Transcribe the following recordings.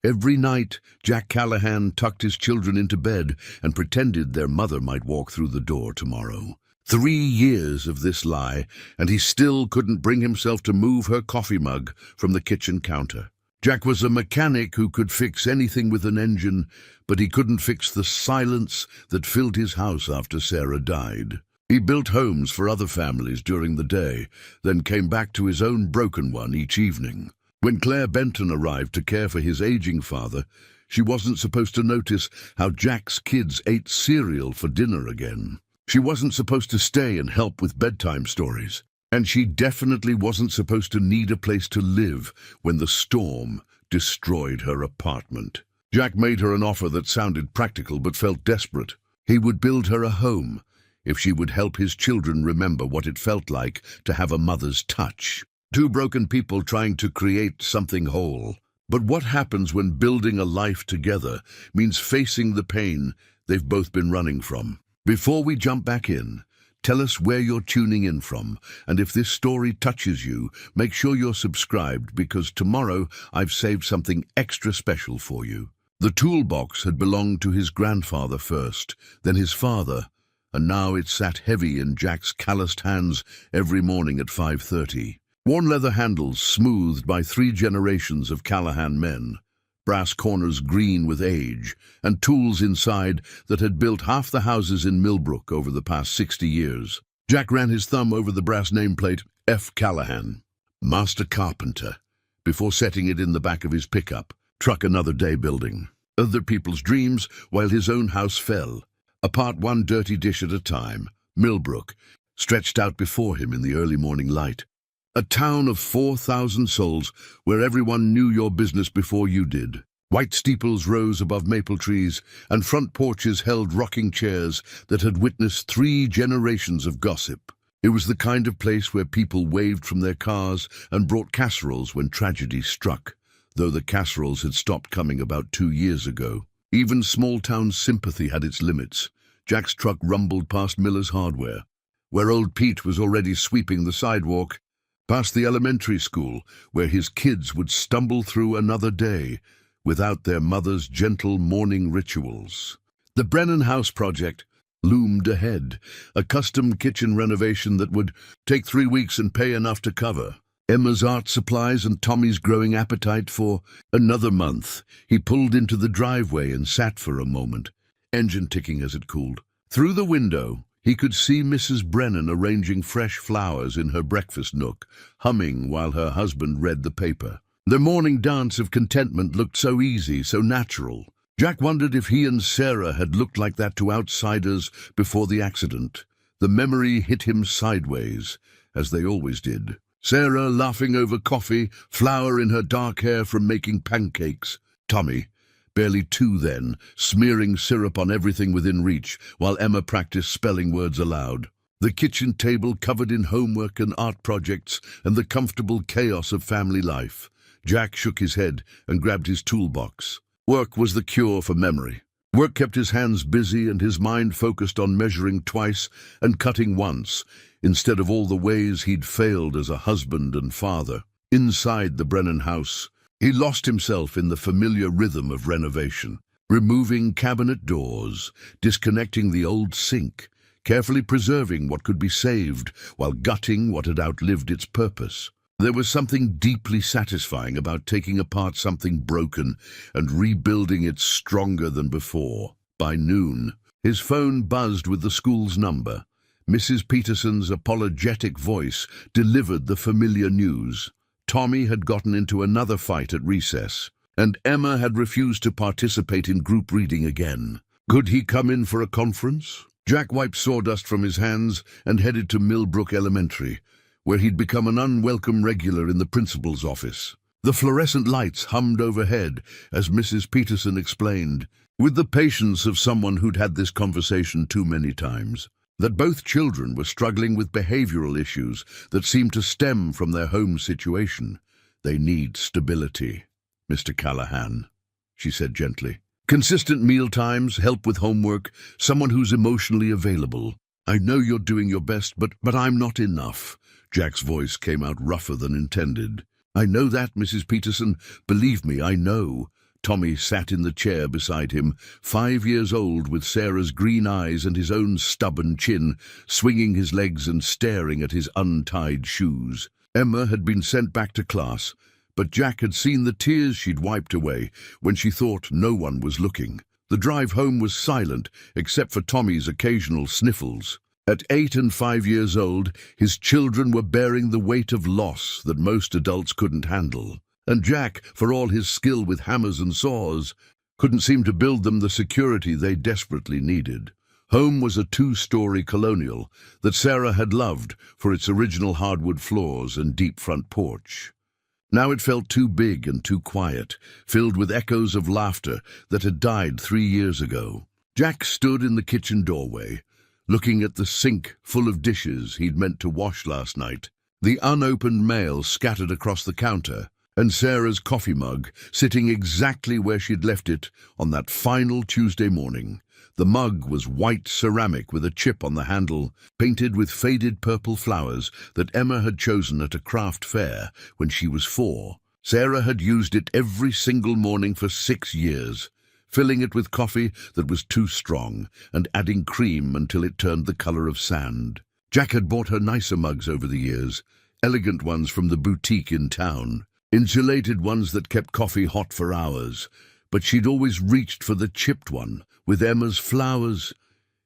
Every night, Jack Callahan tucked his children into bed and pretended their mother might walk through the door tomorrow. 3 years of this lie, and he still couldn't bring himself to move her coffee mug from the kitchen counter. Jack was a mechanic who could fix anything with an engine, but he couldn't fix the silence that filled his house after Sarah died. He built homes for other families during the day, then came back to his own broken one each evening. When Claire Benton arrived to care for his aging father, she wasn't supposed to notice how Jack's kids ate cereal for dinner again. She wasn't supposed to stay and help with bedtime stories. And she definitely wasn't supposed to need a place to live when the storm destroyed her apartment. Jack made her an offer that sounded practical but felt desperate. He would build her a home if she would help his children remember what it felt like to have a mother's touch. Two broken people trying to create something whole. But what happens when building a life together means facing the pain they've both been running from? Before we jump back in, tell us where you're tuning in from, and if this story touches you, make sure you're subscribed because tomorrow I've saved something extra special for you. The toolbox had belonged to his grandfather first, then his father, and now it sat heavy in Jack's calloused hands every morning at 5:30. Worn leather handles smoothed by 3 generations of Callahan men, brass corners green with age, and tools inside that had built half the houses in Millbrook over the past 60 years. Jack ran his thumb over the brass nameplate, F. Callahan, Master Carpenter, before setting it in the back of his pickup, truck another day building. Other people's dreams while his own house fell, apart one dirty dish at a time. Millbrook stretched out before him in the early morning light. A town of 4,000 souls where everyone knew your business before you did. White steeples rose above maple trees, and front porches held rocking chairs that had witnessed 3 generations of gossip. It was the kind of place where people waved from their cars and brought casseroles when tragedy struck, though the casseroles had stopped coming about 2 years ago. Even small-town sympathy had its limits. Jack's truck rumbled past Miller's Hardware, where old Pete was already sweeping the sidewalk, past the elementary school, where his kids would stumble through another day without their mother's gentle morning rituals. The Brennan House project loomed ahead, a custom kitchen renovation that would take 3 weeks and pay enough to cover Emma's art supplies and Tommy's growing appetite for another month. He pulled into the driveway and sat for a moment, engine ticking as it cooled. Through the window, he could see Mrs. Brennan arranging fresh flowers in her breakfast nook, humming while her husband read the paper. Their morning dance of contentment looked so easy, so natural. Jack wondered if he and Sarah had looked like that to outsiders before the accident. The memory hit him sideways, as they always did. Sarah laughing over coffee, flour in her dark hair from making pancakes. Tommy, barely 2 then, smearing syrup on everything within reach, while Emma practiced spelling words aloud. The kitchen table covered in homework and art projects and the comfortable chaos of family life. Jack shook his head and grabbed his toolbox. Work was the cure for memory. Work kept his hands busy and his mind focused on measuring twice and cutting once, instead of all the ways he'd failed as a husband and father. Inside the Brennan house, he lost himself in the familiar rhythm of renovation, removing cabinet doors, disconnecting the old sink, carefully preserving what could be saved while gutting what had outlived its purpose. There was something deeply satisfying about taking apart something broken and rebuilding it stronger than before. By noon, his phone buzzed with the school's number. Mrs. Peterson's apologetic voice delivered the familiar news. Tommy had gotten into another fight at recess, and Emma had refused to participate in group reading again. Could he come in for a conference? Jack wiped sawdust from his hands and headed to Millbrook Elementary, where he'd become an unwelcome regular in the principal's office. The fluorescent lights hummed overhead as Mrs. Peterson explained, with the patience of someone who'd had this conversation too many times, that both children were struggling with behavioral issues that seemed to stem from their home situation. They need stability, Mr. Callahan, she said gently. Consistent meal times, help with homework, someone who's emotionally available. I know you're doing your best, but I'm not enough. Jack's voice came out rougher than intended. I know that, Mrs. Peterson. Believe me, I know. Tommy sat in the chair beside him, 5 years old, with Sarah's green eyes and his own stubborn chin, swinging his legs and staring at his untied shoes. Emma had been sent back to class, but Jack had seen the tears she'd wiped away when she thought no one was looking. The drive home was silent, except for Tommy's occasional sniffles. At 8 and 5 years old, his children were bearing the weight of loss that most adults couldn't handle. And Jack, for all his skill with hammers and saws, couldn't seem to build them the security they desperately needed. Home was a 2-story colonial that Sarah had loved for its original hardwood floors and deep front porch. Now it felt too big and too quiet, filled with echoes of laughter that had died 3 years ago. Jack stood in the kitchen doorway, looking at the sink full of dishes he'd meant to wash last night, the unopened mail scattered across the counter, and Sarah's coffee mug sitting exactly where she'd left it on that final Tuesday morning. The mug was white ceramic with a chip on the handle, painted with faded purple flowers that Emma had chosen at a craft fair when she was 4. Sarah had used it every single morning for 6 years, filling it with coffee that was too strong and adding cream until it turned the color of sand. Jack had bought her nicer mugs over the years, elegant ones from the boutique in town, insulated ones that kept coffee hot for hours, but she'd always reached for the chipped one with Emma's flowers.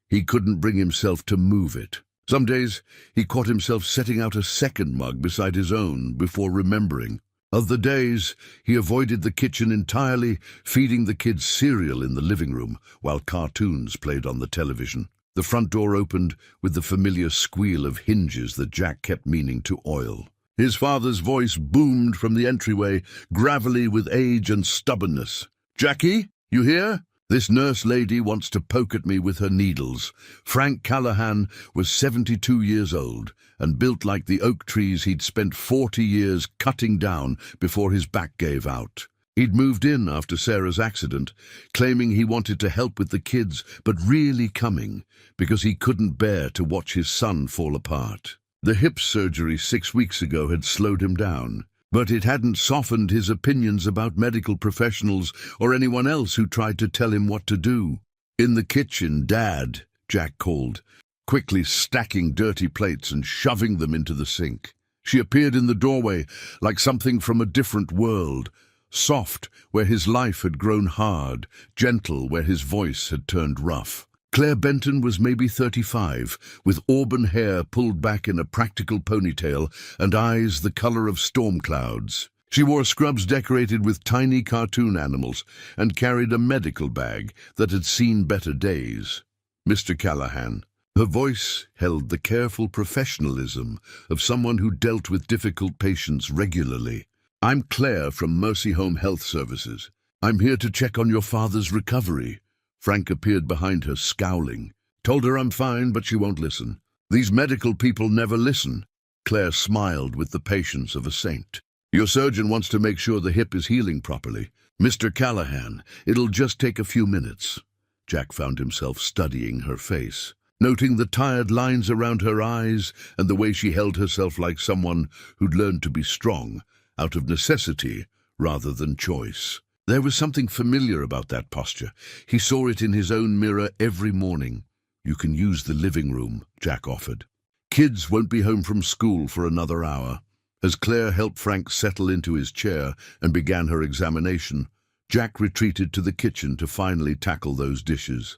He couldn't bring himself to move it. Some days he caught himself setting out a second mug beside his own before remembering. Other days he avoided the kitchen entirely, feeding the kids cereal in the living room while cartoons played on the television. The front door opened with the familiar squeal of hinges that Jack kept meaning to oil. His father's voice boomed from the entryway, gravelly with age and stubbornness. "Jackie, you here? This nurse lady wants to poke at me with her needles." Frank Callahan was 72 years old and built like the oak trees he'd spent 40 years cutting down before his back gave out. He'd moved in after Sarah's accident, claiming he wanted to help with the kids, but really coming because he couldn't bear to watch his son fall apart. The hip surgery 6 weeks ago had slowed him down, but it hadn't softened his opinions about medical professionals or anyone else who tried to tell him what to do. "In the kitchen, Dad," Jack called, quickly stacking dirty plates and shoving them into the sink. She appeared in the doorway like something from a different world, soft where his life had grown hard, gentle where his voice had turned rough. Claire Benton was maybe 35, with auburn hair pulled back in a practical ponytail and eyes the color of storm clouds. She wore scrubs decorated with tiny cartoon animals and carried a medical bag that had seen better days. "Mr. Callahan." Her voice held the careful professionalism of someone who dealt with difficult patients regularly. "I'm Claire from Mercy Home Health Services. I'm here to check on your father's recovery." Frank appeared behind her, scowling. "Told her I'm fine, but she won't listen. These medical people never listen." Claire smiled with the patience of a saint. "Your surgeon wants to make sure the hip is healing properly. Mr. Callahan, it'll just take a few minutes." Jack found himself studying her face, noting the tired lines around her eyes and the way she held herself like someone who'd learned to be strong, out of necessity rather than choice. There was something familiar about that posture. He saw it in his own mirror every morning. "You can use the living room," Jack offered. "Kids won't be home from school for another hour." As Claire helped Frank settle into his chair and began her examination, Jack retreated to the kitchen to finally tackle those dishes.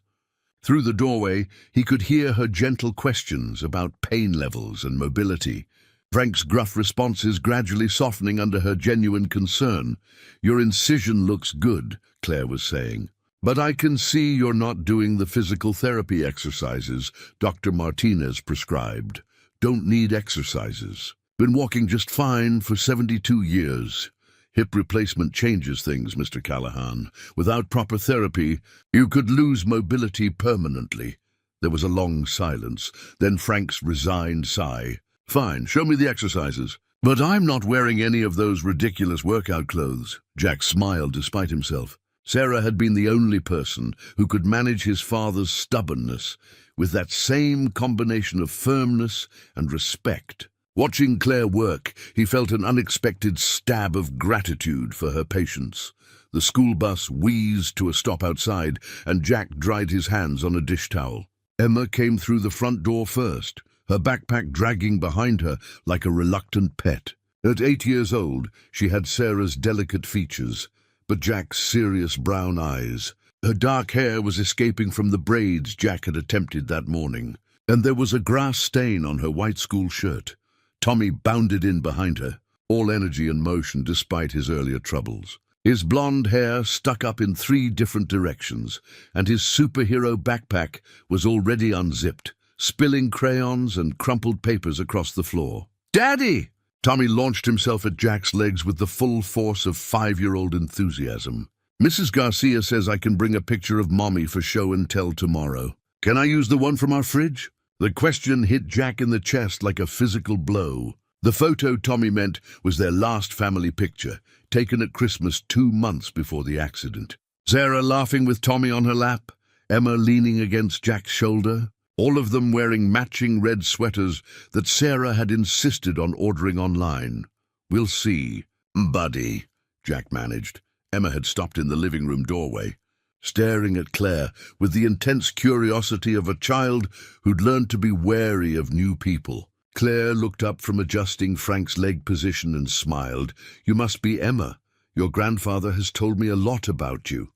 Through the doorway, he could hear her gentle questions about pain levels and mobility. Frank's gruff responses gradually softening under her genuine concern. "Your incision looks good," Claire was saying. "But I can see you're not doing the physical therapy exercises Dr. Martinez prescribed." "Don't need exercises. Been walking just fine for 72 years. Hip replacement changes things, Mr. Callahan. Without proper therapy, you could lose mobility permanently." There was a long silence, then Frank's resigned sigh. "Fine, show me the exercises." "But I'm not wearing any of those ridiculous workout clothes." Jack smiled despite himself. Sarah had been the only person who could manage his father's stubbornness with that same combination of firmness and respect. Watching Claire work, he felt an unexpected stab of gratitude for her patience. The school bus wheezed to a stop outside, and Jack dried his hands on a dish towel. Emma came through the front door first, her backpack dragging behind her like a reluctant pet. At 8 years old, she had Sarah's delicate features, but Jack's serious brown eyes. Her dark hair was escaping from the braids Jack had attempted that morning, and there was a grass stain on her white school shirt. Tommy bounded in behind her, all energy and motion despite his earlier troubles. His blonde hair stuck up in 3 different directions, and his superhero backpack was already unzipped, spilling crayons and crumpled papers across the floor. "Daddy!" Tommy launched himself at Jack's legs with the full force of 5-year-old enthusiasm. "Mrs. Garcia says I can bring a picture of Mommy for show and tell tomorrow. Can I use the one from our fridge?" The question hit Jack in the chest like a physical blow. The photo Tommy meant was their last family picture, taken at Christmas 2 months before the accident. Sarah laughing with Tommy on her lap, Emma leaning against Jack's shoulder, all of them wearing matching red sweaters that Sarah had insisted on ordering online. "We'll see, buddy," Jack managed. Emma had stopped in the living room doorway, staring at Claire with the intense curiosity of a child who'd learned to be wary of new people. Claire looked up from adjusting Frank's leg position and smiled. "You must be Emma. Your grandfather has told me a lot about you.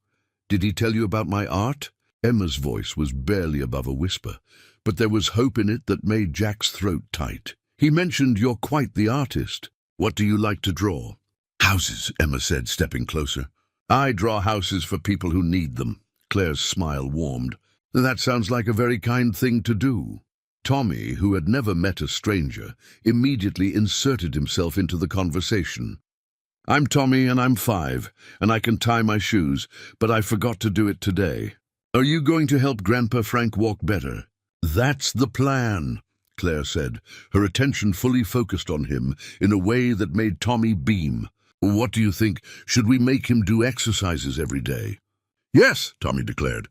Did he tell you about my art?" Emma's voice was barely above a whisper, but there was hope in it that made Jack's throat tight. "He mentioned you're quite the artist. What do you like to draw?" "Houses," Emma said, stepping closer. "I draw houses for people who need them." Claire's smile warmed. "That sounds like a very kind thing to do." Tommy, who had never met a stranger, immediately inserted himself into the conversation. "I'm Tommy and I'm 5, and I can tie my shoes, but I forgot to do it today. Are you going to help Grandpa Frank walk better?" "That's the plan," Claire said, her attention fully focused on him in a way that made Tommy beam. "What do you think? Should we make him do exercises every day?" "Yes," Tommy declared.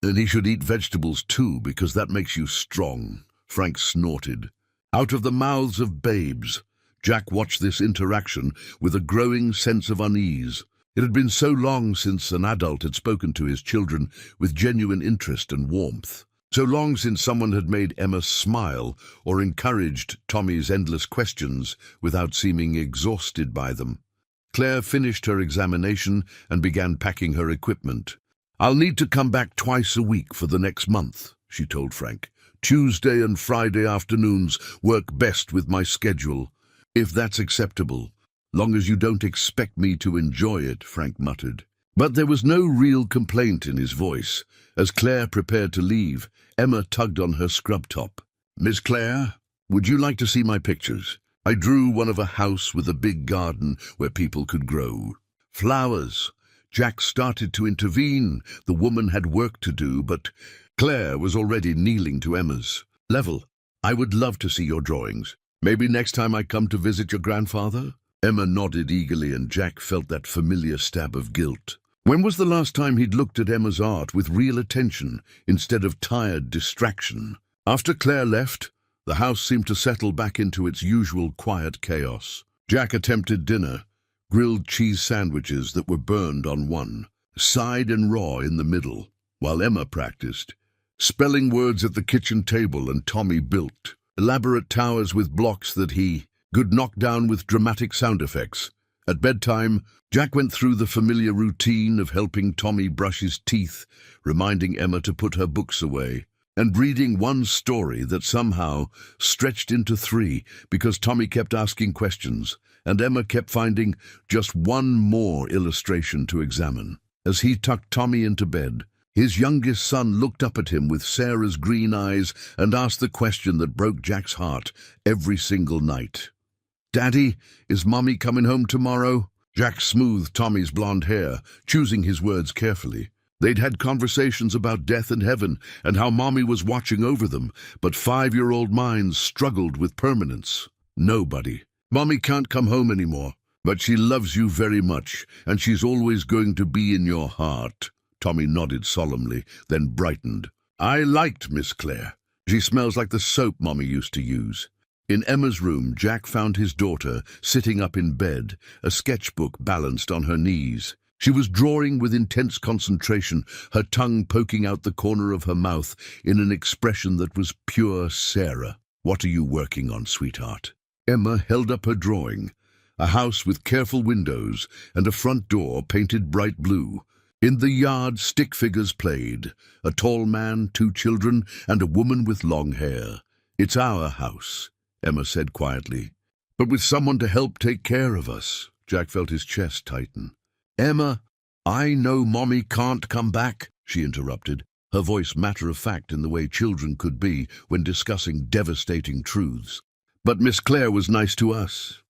"And he should eat vegetables too, because that makes you strong," Frank snorted. Out of the mouths of babes, Jack watched this interaction with a growing sense of unease. It had been so long since an adult had spoken to his children with genuine interest and warmth. So long since someone had made Emma smile or encouraged Tommy's endless questions without seeming exhausted by them. Claire finished her examination and began packing her equipment. "I'll need to come back twice a week for the next month," she told Frank. "Tuesday and Friday afternoons work best with my schedule. If that's acceptable, long as you don't expect me to enjoy it," Frank muttered. But there was no real complaint in his voice. As Claire prepared to leave, Emma tugged on her scrub top. "Miss Claire, would you like to see my pictures? I drew one of a house with a big garden where people could grow flowers." Jack started to intervene. The woman had work to do, but Claire was already kneeling to Emma's level. "I would love to see your drawings. Maybe next time I come to visit your grandfather?" Emma nodded eagerly, and Jack felt that familiar stab of guilt. When was the last time he'd looked at Emma's art with real attention instead of tired distraction? After Claire left, the house seemed to settle back into its usual quiet chaos. Jack attempted dinner, grilled cheese sandwiches that were burned on one, side and raw in the middle, while Emma practiced, spelling words at the kitchen table, and Tommy built elaborate towers with blocks that he could knock down with dramatic sound effects. At bedtime, Jack went through the familiar routine of helping Tommy brush his teeth, reminding Emma to put her books away, and reading one story that somehow stretched into 3 because Tommy kept asking questions, and Emma kept finding just one more illustration to examine. As he tucked Tommy into bed, his youngest son looked up at him with Sarah's green eyes and asked the question that broke Jack's heart every single night. "Daddy, is Mommy coming home tomorrow?" Jack smoothed Tommy's blonde hair, choosing his words carefully. They'd had conversations about death and heaven and how Mommy was watching over them, but 5-year-old minds struggled with permanence. "Nobody. Mommy can't come home anymore, but she loves you very much, and she's always going to be in your heart." Tommy nodded solemnly, then brightened. "I liked Miss Claire. She smells like the soap Mommy used to use." In Emma's room, Jack found his daughter sitting up in bed, a sketchbook balanced on her knees. She was drawing with intense concentration, her tongue poking out the corner of her mouth in an expression that was pure Sarah. "What are you working on, sweetheart?" Emma held up her drawing, a house with careful windows and a front door painted bright blue. In the yard, stick figures played, a tall man, 2 children, and a woman with long hair. "It's our house," Emma said quietly. "But with someone to help take care of us." Jack felt his chest tighten. "Emma, I know Mommy can't come back," she interrupted, her voice matter-of-fact in the way children could be when discussing devastating truths. "But Miss Claire was nice to us.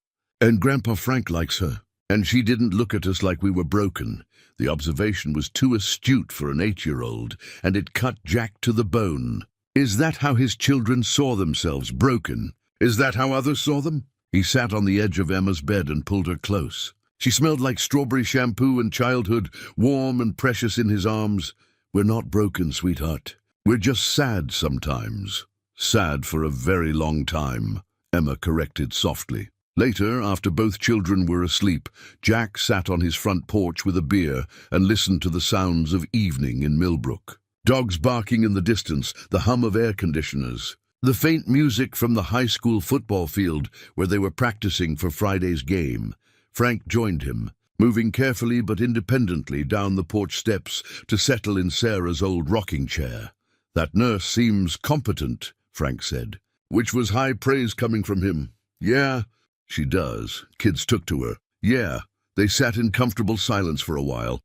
And Grandpa Frank likes her. And she didn't look at us like we were broken." The observation was too astute for an 8-year-old, and it cut Jack to the bone. Is that how his children saw themselves, broken? Is that how others saw them? He sat on the edge of Emma's bed and pulled her close. She smelled like strawberry shampoo and childhood, warm and precious in his arms. "We're not broken, sweetheart. We're just sad sometimes." "Sad for a very long time," Emma corrected softly. Later, after both children were asleep, Jack sat on his front porch with a beer and listened to the sounds of evening in Millbrook. Dogs barking in the distance, the hum of air conditioners, the faint music from the high school football field where they were practicing for Friday's game. Frank joined him, moving carefully but independently down the porch steps to settle in Sarah's old rocking chair. "That nurse seems competent," Frank said, which was high praise coming from him. "Yeah, she does." Kids took to her. "Yeah." They sat in comfortable silence for a while.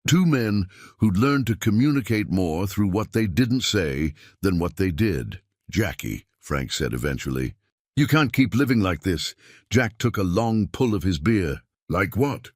2 men who'd learned to communicate more through what they didn't say than what they did. "Jackie," Frank said eventually, "you can't keep living like this." Jack took a long pull of his beer. "Like what?"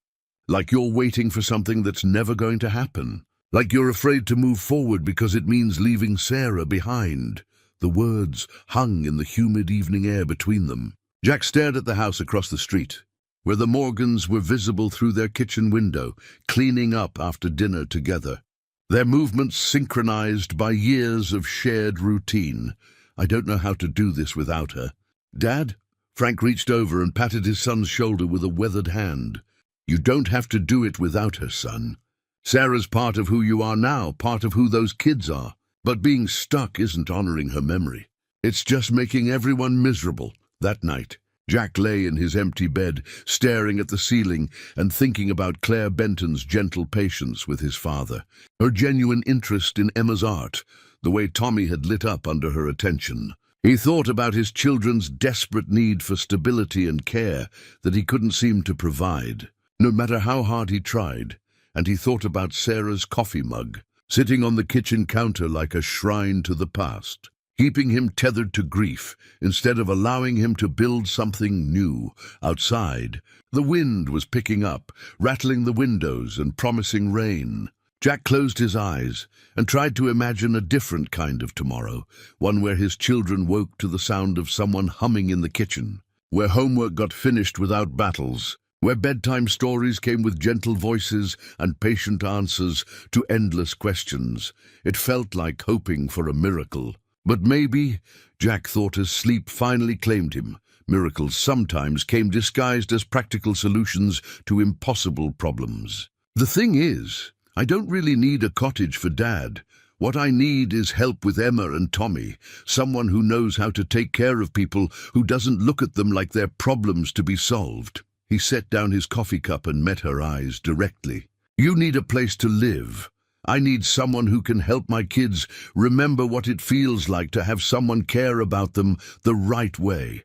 "Like you're waiting for something that's never going to happen. Like you're afraid to move forward because it means leaving Sarah behind." The words hung in the humid evening air between them. Jack stared at the house across the street, where the Morgans were visible through their kitchen window, cleaning up after dinner together, their movements synchronized by years of shared routine. "I don't know how to do this without her." "Dad?" Frank reached over and patted his son's shoulder with a weathered hand. "You don't have to do it without her, son. Sarah's part of who you are now, part of who those kids are. But being stuck isn't honoring her memory. It's just making everyone miserable." That night, Jack lay in his empty bed, staring at the ceiling and thinking about Claire Benton's gentle patience with his father, her genuine interest in Emma's art, the way Tommy had lit up under her attention. He thought about his children's desperate need for stability and care that he couldn't seem to provide, no matter how hard he tried, and he thought about Sarah's coffee mug, sitting on the kitchen counter like a shrine to the past, keeping him tethered to grief instead of allowing him to build something new. Outside, the wind was picking up, rattling the windows and promising rain. Jack closed his eyes and tried to imagine a different kind of tomorrow, one where his children woke to the sound of someone humming in the kitchen, where homework got finished without battles, where bedtime stories came with gentle voices and patient answers to endless questions. It felt like hoping for a miracle. But maybe, Jack thought as sleep finally claimed him, miracles sometimes came disguised as practical solutions to impossible problems. "The thing is, I don't really need a cottage for Dad. What I need is help with Emma and Tommy, someone who knows how to take care of people, who doesn't look at them like they're problems to be solved." He set down his coffee cup and met her eyes directly. "You need a place to live. I need someone who can help my kids remember what it feels like to have someone care about them the right way.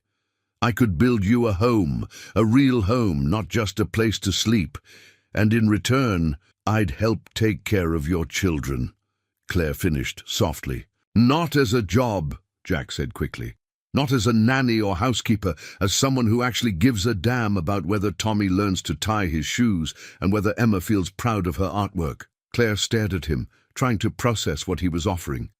I could build you a home, a real home, not just a place to sleep. And in return, I'd help take care of your children," Claire finished softly. "Not as a job," Jack said quickly. "Not as a nanny or housekeeper, as someone who actually gives a damn about whether Tommy learns to tie his shoes and whether Emma feels proud of her artwork." Claire stared at him, trying to process what he was offering.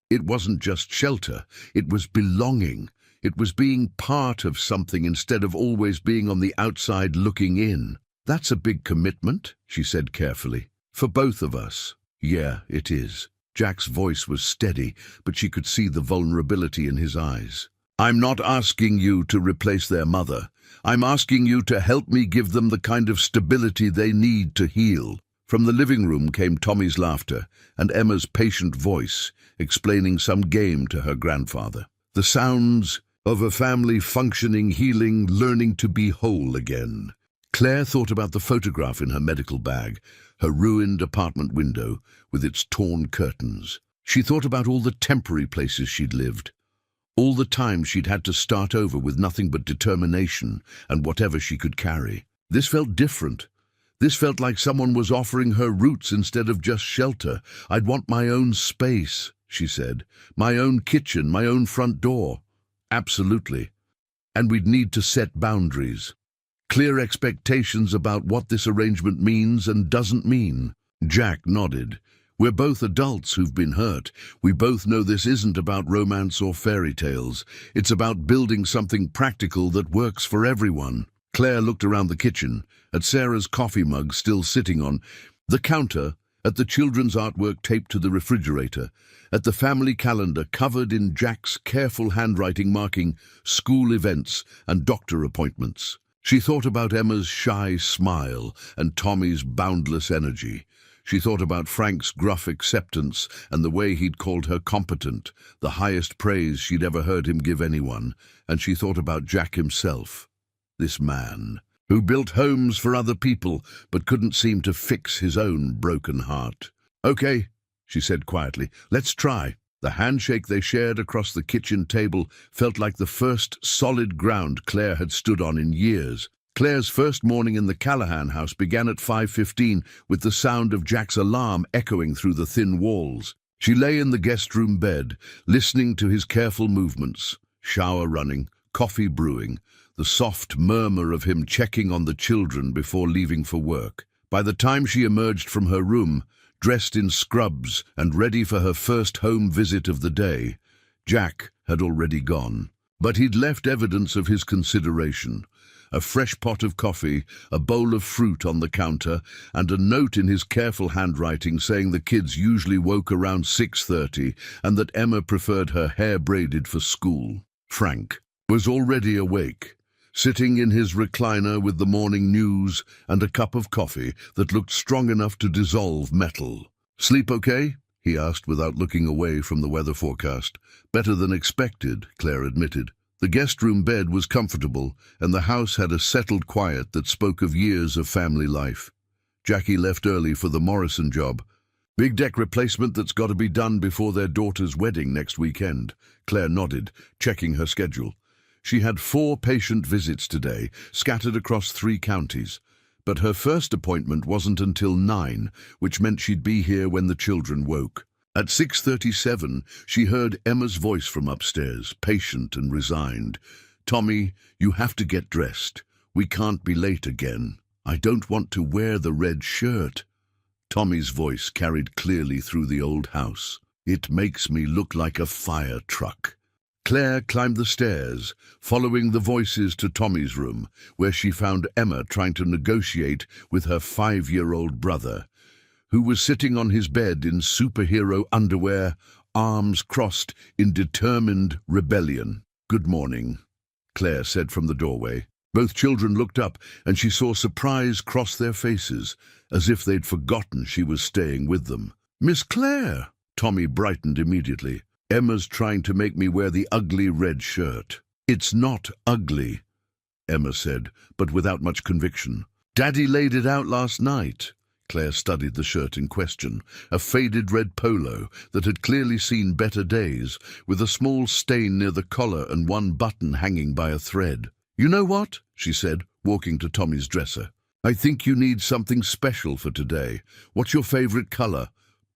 It wasn't just shelter, it was belonging. It was being part of something instead of always being on the outside looking in. "That's a big commitment," she said carefully. "For both of us." "Yeah, it is." Jack's voice was steady, but she could see the vulnerability in his eyes. "I'm not asking you to replace their mother. I'm asking you to help me give them the kind of stability they need to heal." From the living room came Tommy's laughter and Emma's patient voice explaining some game to her grandfather. The sounds of a family functioning, healing, learning to be whole again. Claire thought about the photograph in her medical bag, her ruined apartment window with its torn curtains. She thought about all the temporary places she'd lived, all the times she'd had to start over with nothing but determination and whatever she could carry. This felt different. This felt like someone was offering her roots instead of just shelter. "I'd want my own space," she said. "My own kitchen, my own front door." Absolutely. And we'd need to set boundaries. Clear expectations about what this arrangement means and doesn't mean. Jack nodded. "We're both adults who've been hurt. We both know this isn't about romance or fairy tales. It's about building something practical that works for everyone." Claire looked around the kitchen, at Sarah's coffee mug still sitting on the counter, at the children's artwork taped to the refrigerator, at the family calendar covered in Jack's careful handwriting marking school events and doctor appointments. She thought about Emma's shy smile and Tommy's boundless energy. She thought about Frank's gruff acceptance and the way he'd called her competent, the highest praise she'd ever heard him give anyone. And she thought about Jack himself, this man who built homes for other people but couldn't seem to fix his own broken heart. "Okay," she said quietly, "let's try." The handshake they shared across the kitchen table felt like the first solid ground Claire had stood on in years. Claire's first morning in the Callahan house began at 5:15 with the sound of Jack's alarm echoing through the thin walls. She lay in the guest room bed, listening to his careful movements, shower running, coffee brewing, the soft murmur of him checking on the children before leaving for work. By the time she emerged from her room, dressed in scrubs and ready for her first home visit of the day, Jack had already gone. But he'd left evidence of his consideration. A fresh pot of coffee, a bowl of fruit on the counter, and a note in his careful handwriting saying the kids usually woke around 6:30 and that Emma preferred her hair braided for school. Frank was already awake, sitting in his recliner with the morning news and a cup of coffee that looked strong enough to dissolve metal. "Sleep okay?" he asked without looking away from the weather forecast. "Better than expected," Claire admitted. The guest room bed was comfortable, and the house had a settled quiet that spoke of years of family life. Jackie left early for the Morrison job. "Big deck replacement that's got to be done before their daughter's wedding next weekend." Claire nodded, checking her schedule. She had 4 patient visits today, scattered across 3 counties. But her first appointment wasn't until 9, which meant she'd be here when the children woke. At 6:37, she heard Emma's voice from upstairs, patient and resigned. "Tommy, you have to get dressed. We can't be late again. I don't want to wear the red shirt." Tommy's voice carried clearly through the old house. "It makes me look like a fire truck." Claire climbed the stairs, following the voices to Tommy's room, where she found Emma trying to negotiate with her 5-year-old brother, who was sitting on his bed in superhero underwear, arms crossed in determined rebellion. "Good morning," Claire said from the doorway. Both children looked up, and she saw surprise cross their faces, as if they'd forgotten she was staying with them. "Miss Claire!" Tommy brightened immediately. "Emma's trying to make me wear the ugly red shirt." "It's not ugly," Emma said, but without much conviction. "Daddy laid it out last night." Claire studied the shirt in question, a faded red polo that had clearly seen better days, with a small stain near the collar and one button hanging by a thread. "You know what?" she said, walking to Tommy's dresser. "I think you need something special for today. What's your favorite color?"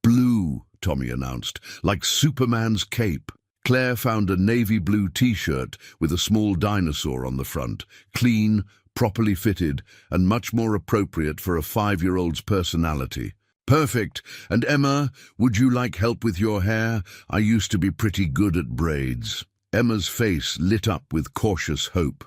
"Blue," Tommy announced, "like Superman's cape." Claire found a navy blue t-shirt with a small dinosaur on the front, clean, properly fitted, and much more appropriate for a 5-year-old's personality. "Perfect. And Emma, would you like help with your hair? I used to be pretty good at braids." Emma's face lit up with cautious hope.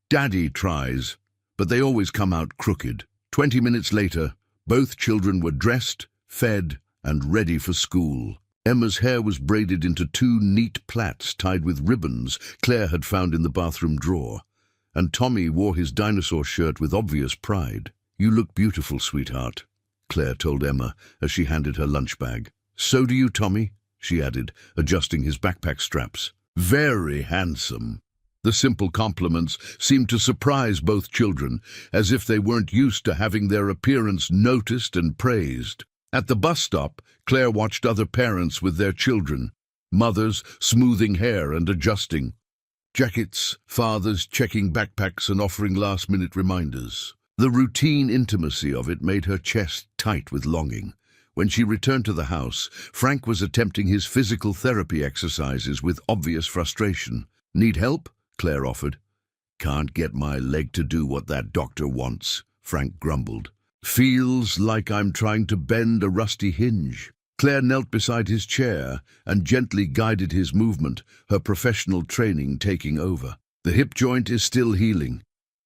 "Daddy tries, but they always come out crooked." 20 minutes later, both children were dressed, fed, and ready for school. Emma's hair was braided into 2 neat plaits tied with ribbons Claire had found in the bathroom drawer, and Tommy wore his dinosaur shirt with obvious pride. "You look beautiful, sweetheart." Claire told Emma as she handed her lunch bag. "So do you, Tommy," she added, adjusting his backpack straps. "Very handsome." The simple compliments seemed to surprise both children, as if they weren't used to having their appearance noticed and praised. At the bus stop, Claire watched other parents with their children, mothers smoothing hair and adjusting jackets, fathers checking backpacks and offering last-minute reminders. The routine intimacy of it made her chest tight with longing. When she returned to the house, Frank was attempting his physical therapy exercises with obvious frustration. "Need help?" Claire offered. "Can't get my leg to do what that doctor wants," Frank grumbled. "Feels like I'm trying to bend a rusty hinge." Claire knelt beside his chair and gently guided his movement, her professional training taking over. "The hip joint is still healing.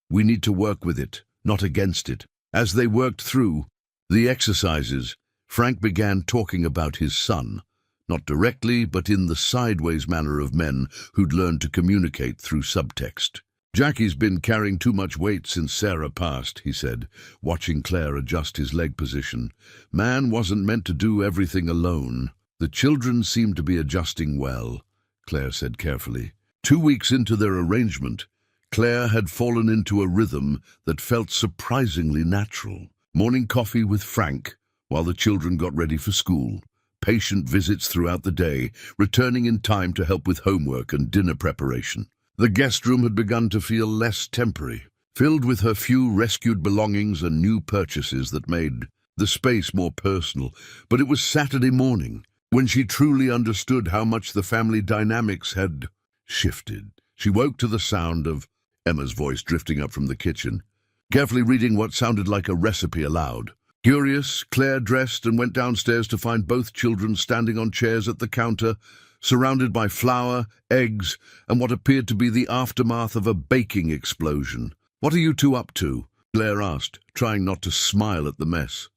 We need to work with it, not against it." As they worked through the exercises, Frank began talking about his son, not directly, but in the sideways manner of men who'd learned to communicate through subtext. "Jackie's been carrying too much weight since Sarah passed," he said, watching Claire adjust his leg position. "Man wasn't meant to do everything alone." "The children seem to be adjusting well," Claire said carefully. 2 weeks into their arrangement, Claire had fallen into a rhythm that felt surprisingly natural. Morning coffee with Frank, while the children got ready for school. Patient visits throughout the day, returning in time to help with homework and dinner preparation. The guest room had begun to feel less temporary, filled with her few rescued belongings and new purchases that made the space more personal. But it was Saturday morning, when she truly understood how much the family dynamics had shifted. She woke to the sound of Emma's voice drifting up from the kitchen, carefully reading what sounded like a recipe aloud. Curious, Claire dressed and went downstairs to find both children standing on chairs at the counter, surrounded by flour, eggs, and what appeared to be the aftermath of a baking explosion. "What are you two up to?" Claire asked, trying not to smile at the mess.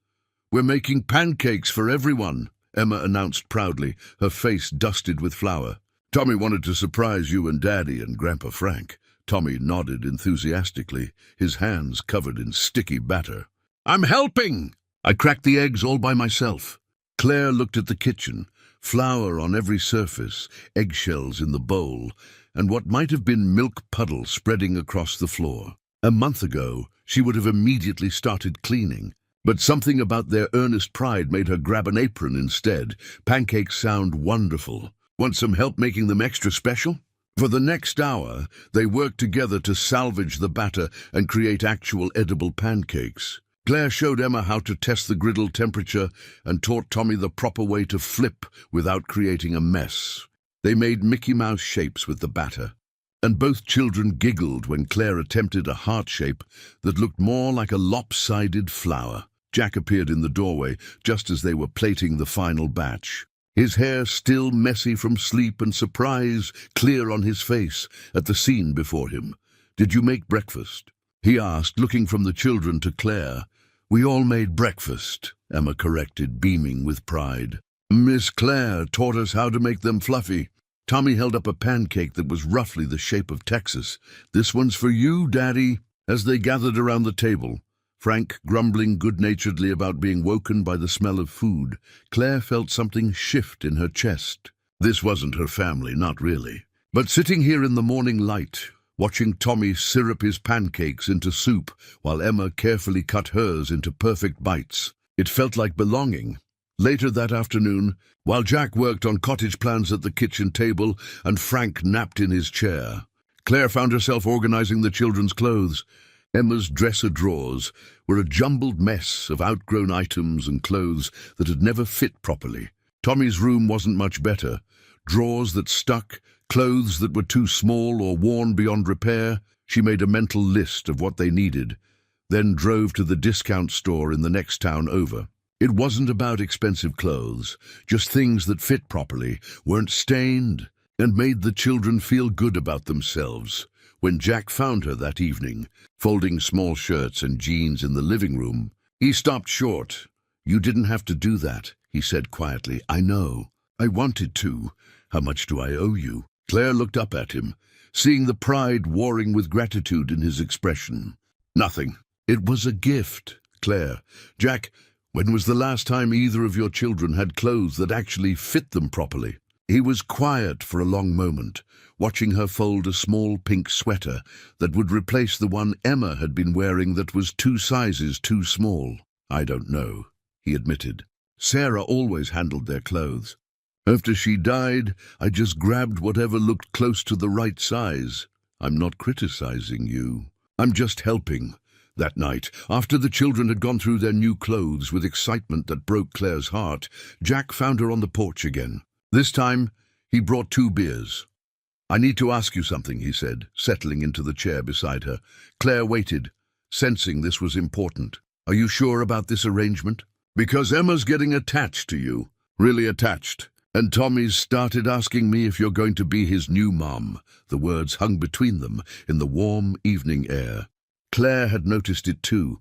"We're making pancakes for everyone," Emma announced proudly, her face dusted with flour. "Tommy wanted to surprise you and Daddy and Grandpa Frank." Tommy nodded enthusiastically, his hands covered in sticky batter. "I'm helping!" "I cracked the eggs all by myself." Claire looked at the kitchen, flour on every surface, eggshells in the bowl, and what might have been milk puddles spreading across the floor. A month ago, she would have immediately started cleaning, but something about their earnest pride made her grab an apron instead. "Pancakes sound wonderful. Want some help making them extra special?" For the next hour, they worked together to salvage the batter and create actual edible pancakes. Claire showed Emma how to test the griddle temperature and taught Tommy the proper way to flip without creating a mess. They made Mickey Mouse shapes with the batter, and both children giggled when Claire attempted a heart shape that looked more like a lopsided flower. Jack appeared in the doorway just as they were plating the final batch, his hair still messy from sleep and surprise clear on his face at the scene before him. "Did you make breakfast?" he asked, looking from the children to Claire. "We all made breakfast," Emma corrected, beaming with pride. "Miss Claire taught us how to make them fluffy." Tommy held up a pancake that was roughly the shape of Texas. "This one's for you, Daddy." As they gathered around the table, Frank grumbling good-naturedly about being woken by the smell of food, Claire felt something shift in her chest. This wasn't her family, not really. But sitting here in the morning light, watching Tommy syrup his pancakes into soup while Emma carefully cut hers into perfect bites, it felt like belonging. Later that afternoon, while Jack worked on cottage plans at the kitchen table and Frank napped in his chair, Claire found herself organizing the children's clothes. Emma's dresser drawers were a jumbled mess of outgrown items and clothes that had never fit properly. Tommy's room wasn't much better. Drawers that stuck, clothes that were too small or worn beyond repair. She made a mental list of what they needed, then drove to the discount store in the next town over. It wasn't about expensive clothes, just things that fit properly, weren't stained, and made the children feel good about themselves. When Jack found her that evening, folding small shirts and jeans in the living room, he stopped short. "You didn't have to do that," he said quietly. "I know. I wanted to. How much do I owe you?" Claire looked up at him, seeing the pride warring with gratitude in his expression. "Nothing. It was a gift, Claire. Jack, When was the last time either of your children had clothes that actually fit them properly? He was quiet for a long moment, watching her fold a small pink sweater that would replace the one Emma had been wearing that was 2 sizes too small. I don't know, he admitted. Sarah always handled their clothes. After she died, I just grabbed whatever looked close to the right size. I'm not criticizing you. I'm just helping. That night, after the children had gone through their new clothes with excitement that broke Claire's heart, Jack found her on the porch again. This time, he brought 2 beers. I need to ask you something, he said, settling into the chair beside her. Claire waited, sensing this was important. Are you sure about this arrangement? Because Emma's getting attached to you. Really attached. And Tommy's started asking me if you're going to be his new mom. The words hung between them in the warm evening air. Claire had noticed it too.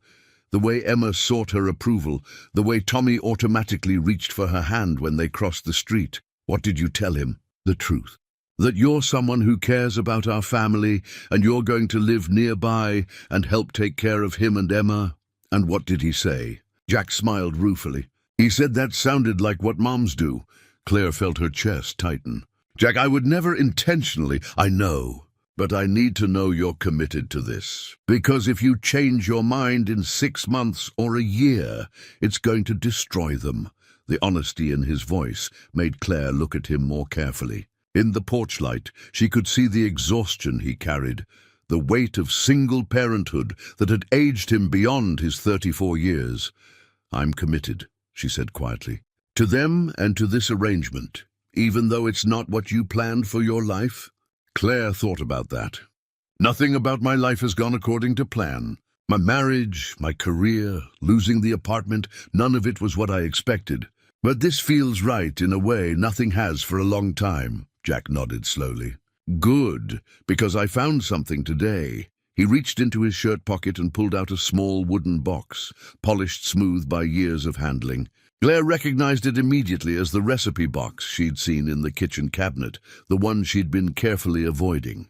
The way Emma sought her approval, the way Tommy automatically reached for her hand when they crossed the street. What did you tell him? The truth. That you're someone who cares about our family and you're going to live nearby and help take care of him and Emma. And what did he say? Jack smiled ruefully. He said that sounded like what moms do. Claire felt her chest tighten. Jack, I would never intentionally, I know, but I need to know you're committed to this. Because if you change your mind in 6 months or a year, it's going to destroy them. The honesty in his voice made Claire look at him more carefully. In the porch light, she could see the exhaustion he carried, the weight of single parenthood that had aged him beyond his 34 years. I'm committed, she said quietly. To them and to this arrangement, even though it's not what you planned for your life? Claire thought about that. Nothing about my life has gone according to plan. My marriage, my career, losing the apartment, none of it was what I expected. But this feels right in a way nothing has for a long time, Jack nodded slowly. Good, because I found something today. He reached into his shirt pocket and pulled out a small wooden box, polished smooth by years of handling. Claire recognized it immediately as the recipe box she'd seen in the kitchen cabinet, the one she'd been carefully avoiding.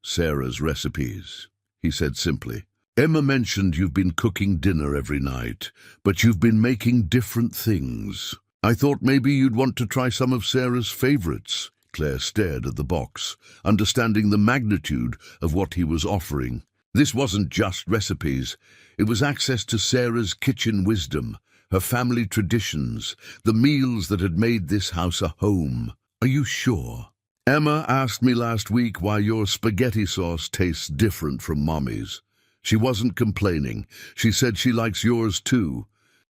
Sarah's recipes, he said simply. Emma mentioned you've been cooking dinner every night, but you've been making different things. I thought maybe you'd want to try some of Sarah's favorites. Claire stared at the box, understanding the magnitude of what he was offering. This wasn't just recipes. It was access to Sarah's kitchen wisdom, her family traditions, the meals that had made this house a home. Are you sure? Emma asked me last week why your spaghetti sauce tastes different from Mommy's. She wasn't complaining. She said she likes yours too.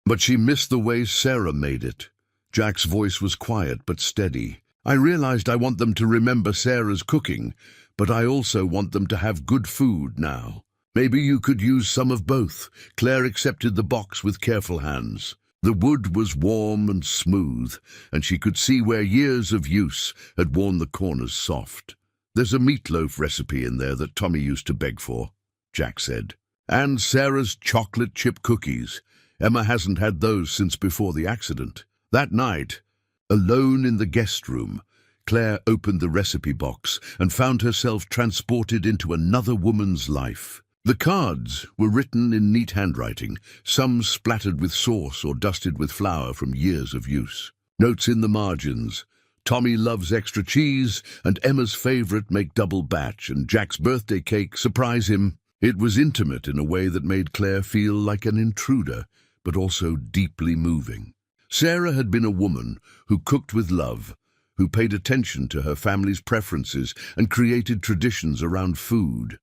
But she missed the way Sarah made it. Jack's voice was quiet but steady. I realized I want them to remember Sarah's cooking, but I also want them to have good food now. Maybe you could use some of both. Claire accepted the box with careful hands. The wood was warm and smooth, and she could see where years of use had worn the corners soft. There's a meatloaf recipe in there that Tommy used to beg for, Jack said. And Sarah's chocolate chip cookies. Emma hasn't had those since before the accident. That night, alone in the guest room, Claire opened the recipe box and found herself transported into another woman's life. The cards were written in neat handwriting, some splattered with sauce or dusted with flour from years of use. Notes in the margins. Tommy loves extra cheese, and Emma's favorite make double batch, and Jack's birthday cake surprise him. It was intimate in a way that made Claire feel like an intruder, but also deeply moving. Sarah had been a woman who cooked with love, who paid attention to her family's preferences and created traditions around food.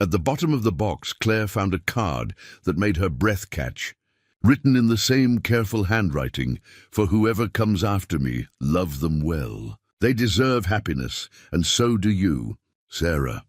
At the bottom of the box, Claire found a card that made her breath catch. Written in the same careful handwriting, "For whoever comes after me, love them well. They deserve happiness, and so do you, Sarah."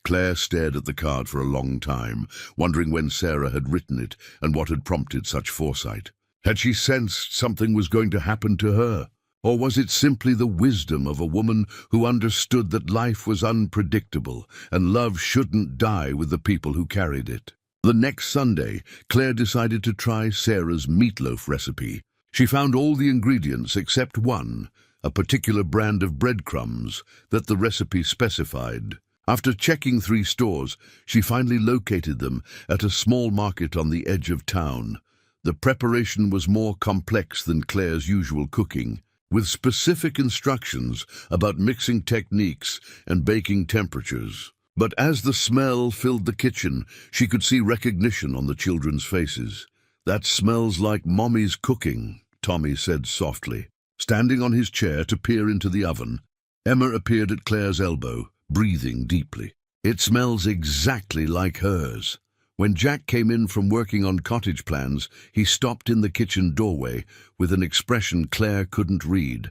Claire stared at the card for a long time, wondering when Sarah had written it and what had prompted such foresight. Had she sensed something was going to happen to her? Or was it simply the wisdom of a woman who understood that life was unpredictable and love shouldn't die with the people who carried it? The next Sunday, Claire decided to try Sarah's meatloaf recipe. She found all the ingredients except one, a particular brand of breadcrumbs that the recipe specified. After checking 3 stores, she finally located them at a small market on the edge of town. The preparation was more complex than Claire's usual cooking, with specific instructions about mixing techniques and baking temperatures. But as the smell filled the kitchen, she could see recognition on the children's faces. "That smells like Mommy's cooking," Tommy said softly. Standing on his chair to peer into the oven, Emma appeared at Claire's elbow, breathing deeply. "It smells exactly like hers." When Jack came in from working on cottage plans, he stopped in the kitchen doorway with an expression Claire couldn't read.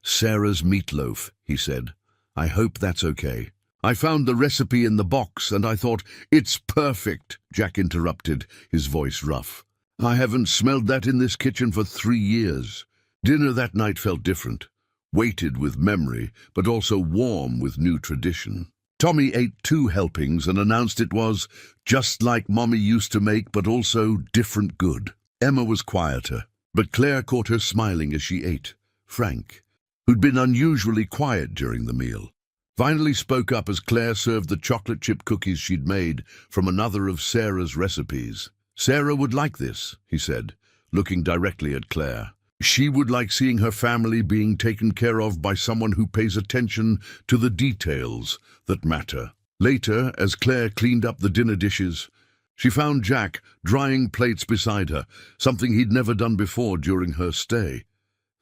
"Sarah's meatloaf," he said. "I hope that's okay." "I found the recipe in the box and I thought, it's perfect," Jack interrupted, his voice rough. "I haven't smelled that in this kitchen for 3 years. Dinner that night felt different, weighted with memory, but also warm with new tradition. Tommy ate 2 helpings and announced it was just like Mommy used to make, but also different good. Emma was quieter, but Claire caught her smiling as she ate. Frank, who'd been unusually quiet during the meal, finally spoke up as Claire served the chocolate chip cookies she'd made from another of Sarah's recipes. "Sarah would like this," he said, looking directly at Claire. "She would like seeing her family being taken care of by someone who pays attention to the details that matter." Later, as Claire cleaned up the dinner dishes, she found Jack drying plates beside her, something he'd never done before during her stay.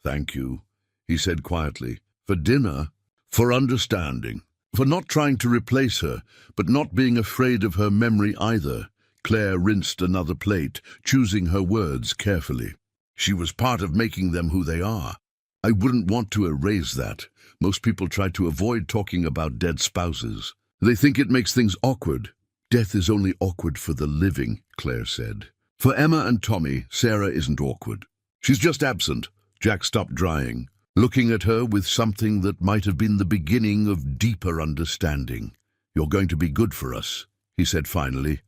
"Thank you," he said quietly, "for dinner, for understanding, for not trying to replace her, but not being afraid of her memory either." Claire rinsed another plate, choosing her words carefully. "She was part of making them who they are. I wouldn't want to erase that. Most people try to avoid talking about dead spouses. They think it makes things awkward. Death is only awkward for the living," Claire said. "For Emma and Tommy, Sarah isn't awkward. She's just absent." Jack stopped drying, looking at her with something that might have been the beginning of deeper understanding. "You're going to be good for us," he said finally.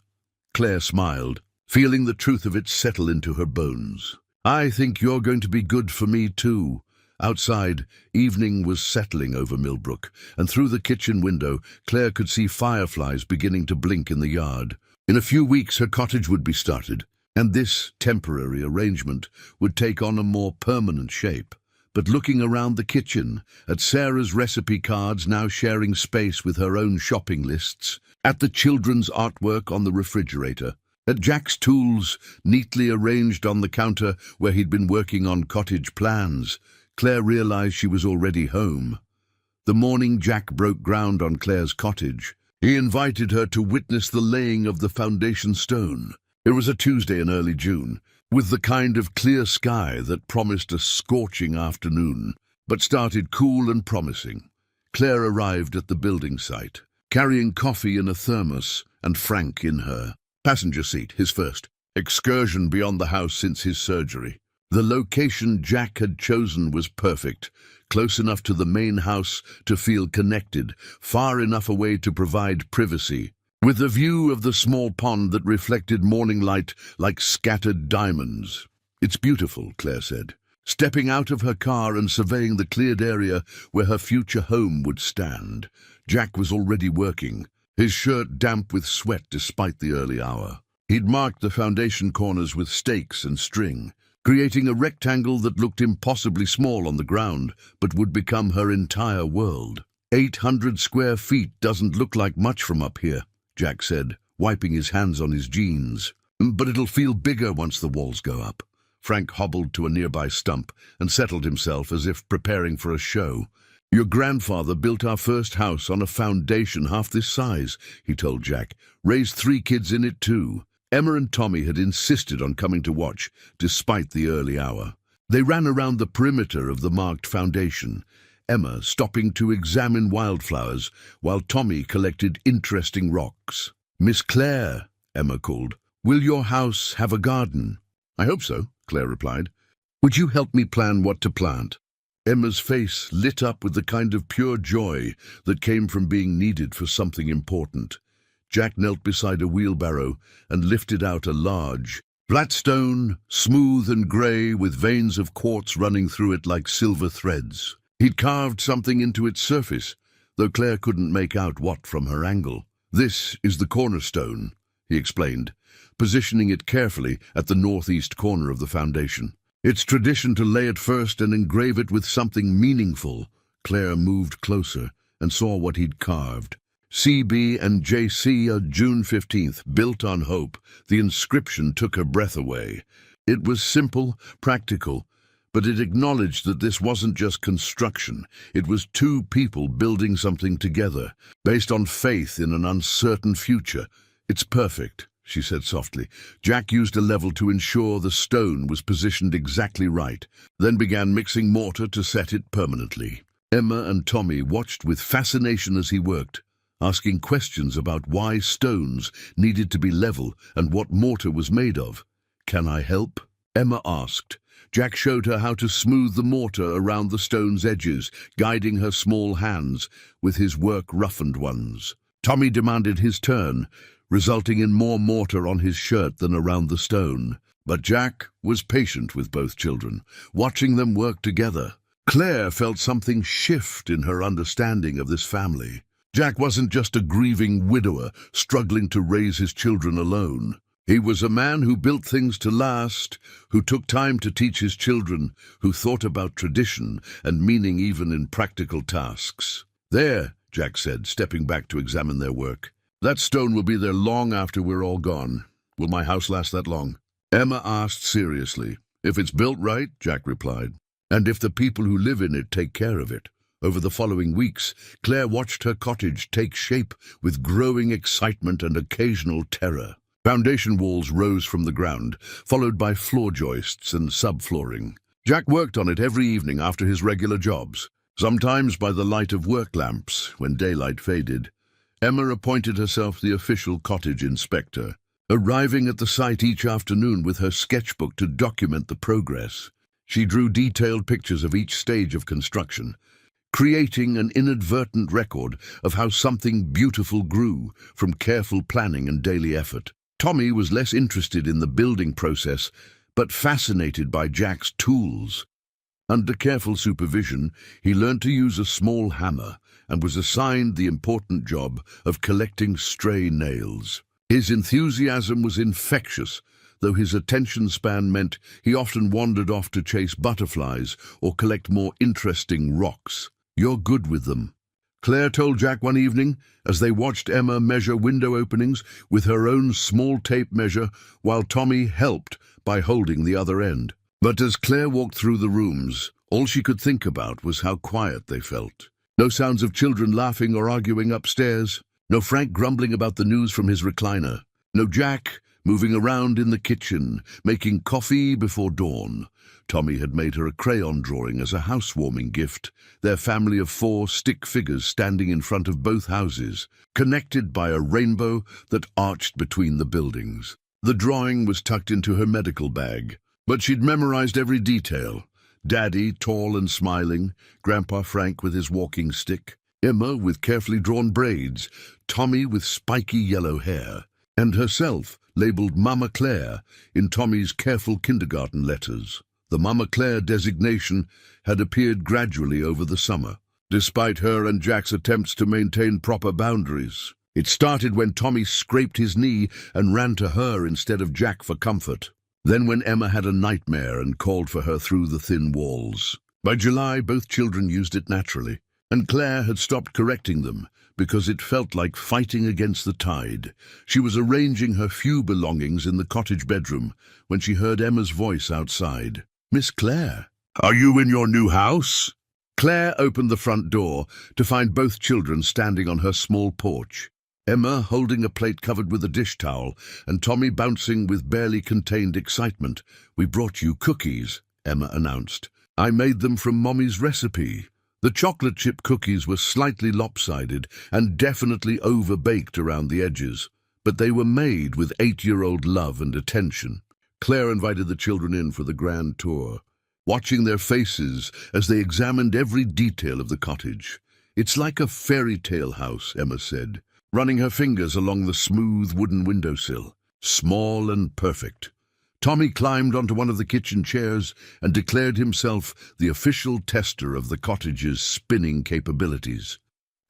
Claire smiled, feeling the truth of it settle into her bones. "I think you're going to be good for me too." Outside, evening was settling over Millbrook, and through the kitchen window, Claire could see fireflies beginning to blink in the yard. In a few weeks, her cottage would be started, and this temporary arrangement would take on a more permanent shape. But looking around the kitchen, at Sarah's recipe cards now sharing space with her own shopping lists, at the children's artwork on the refrigerator, at Jack's tools neatly arranged on the counter where he'd been working on cottage plans, Claire realized she was already home. The morning Jack broke ground on Claire's cottage, he invited her to witness the laying of the foundation stone. It was a Tuesday in early June, with the kind of clear sky that promised a scorching afternoon, but started cool and promising. Claire arrived at the building site, carrying coffee in a thermos and Frank in her passenger seat, his first excursion beyond the house since his surgery. The location Jack had chosen was perfect, close enough to the main house to feel connected, far enough away to provide privacy, with a view of the small pond that reflected morning light like scattered diamonds. "It's beautiful," Claire said, stepping out of her car and surveying the cleared area where her future home would stand. Jack was already working, his shirt damp with sweat despite the early hour. He'd marked the foundation corners with stakes and string, creating a rectangle that looked impossibly small on the ground, but would become her entire world. 800 square feet doesn't look like much from up here," Jack said, wiping his hands on his jeans. "But it'll feel bigger once the walls go up." Frank hobbled to a nearby stump and settled himself as if preparing for a show. "Your grandfather built our first house on a foundation half this size," he told Jack. "Raised 3 kids in it too." Emma and Tommy had insisted on coming to watch, despite the early hour. They ran around the perimeter of the marked foundation, Emma stopping to examine wildflowers, while Tommy collected interesting rocks. "Miss Claire," Emma called, "will your house have a garden?" "I hope so," Claire replied. "Would you help me plan what to plant?" Emma's face lit up with the kind of pure joy that came from being needed for something important. Jack knelt beside a wheelbarrow and lifted out a large, flat stone, smooth and grey with veins of quartz running through it like silver threads. He'd carved something into its surface, though Claire couldn't make out what from her angle. "This is the cornerstone," he explained, positioning it carefully at the northeast corner of the foundation. It's tradition to lay it first and engrave it with something meaningful. Claire moved closer and saw what he'd carved. CB and JC, June 15th, built on hope. The inscription took her breath away. It was simple, practical, but it acknowledged that this wasn't just construction. It was two people building something together, based on faith in an uncertain future. It's perfect, she said softly. Jack used a level to ensure the stone was positioned exactly right, then began mixing mortar to set it permanently. Emma and Tommy watched with fascination as he worked, asking questions about why stones needed to be level and what mortar was made of. "Can I help?" Emma asked. Jack showed her how to smooth the mortar around the stone's edges, guiding her small hands with his work-roughened ones. Tommy demanded his turn, resulting in more mortar on his shirt than around the stone. But Jack was patient with both children, watching them work together. Claire felt something shift in her understanding of this family. Jack wasn't just a grieving widower struggling to raise his children alone. He was a man who built things to last, who took time to teach his children, who thought about tradition and meaning even in practical tasks. "There," Jack said, stepping back to examine their work. "That stone will be there long after we're all gone. Will my house last that long?" Emma asked seriously. "If it's built right," Jack replied, "and if the people who live in it take care of it." Over the following weeks, Claire watched her cottage take shape with growing excitement and occasional terror. Foundation walls rose from the ground, followed by floor joists and subflooring. Jack worked on it every evening after his regular jobs, sometimes by the light of work lamps when daylight faded. Emma appointed herself the official cottage inspector, arriving at the site each afternoon with her sketchbook to document the progress. She drew detailed pictures of each stage of construction, creating an inadvertent record of how something beautiful grew from careful planning and daily effort. Tommy was less interested in the building process, but fascinated by Jack's tools. Under careful supervision, he learned to use a small hammer and was assigned the important job of collecting stray nails. His enthusiasm was infectious, though his attention span meant he often wandered off to chase butterflies or collect more interesting rocks. "You're good with them," Claire told Jack one evening as they watched Emma measure window openings with her own small tape measure while Tommy helped by holding the other end. But as Claire walked through the rooms, all she could think about was how quiet they felt. No sounds of children laughing or arguing upstairs. No Frank grumbling about the news from his recliner. No Jack moving around in the kitchen, making coffee before dawn. Tommy had made her a crayon drawing as a housewarming gift, their family of 4 stick figures standing in front of both houses, connected by a rainbow that arched between the buildings. The drawing was tucked into her medical bag, but she'd memorized every detail. Daddy, tall and smiling, Grandpa Frank with his walking stick, Emma with carefully drawn braids, Tommy with spiky yellow hair, and herself labeled Mama Claire in Tommy's careful kindergarten letters. The Mama Claire designation had appeared gradually over the summer, despite her and Jack's attempts to maintain proper boundaries. It started when Tommy scraped his knee and ran to her instead of Jack for comfort. Then when Emma had a nightmare and called for her through the thin walls. By July, both children used it naturally, and Claire had stopped correcting them because it felt like fighting against the tide. She was arranging her few belongings in the cottage bedroom when she heard Emma's voice outside. "Miss Claire, are you in your new house?" Claire opened the front door to find both children standing on her small porch. Emma holding a plate covered with a dish towel, and Tommy bouncing with barely contained excitement. "We brought you cookies," Emma announced. "I made them from Mommy's recipe." The chocolate chip cookies were slightly lopsided and definitely over-baked around the edges, but they were made with 8-year-old love and attention. Claire invited the children in for the grand tour, watching their faces as they examined every detail of the cottage. "It's like a fairy tale house," Emma said, running her fingers along the smooth wooden windowsill. "Small and perfect." Tommy climbed onto one of the kitchen chairs and declared himself the official tester of the cottage's spinning capabilities.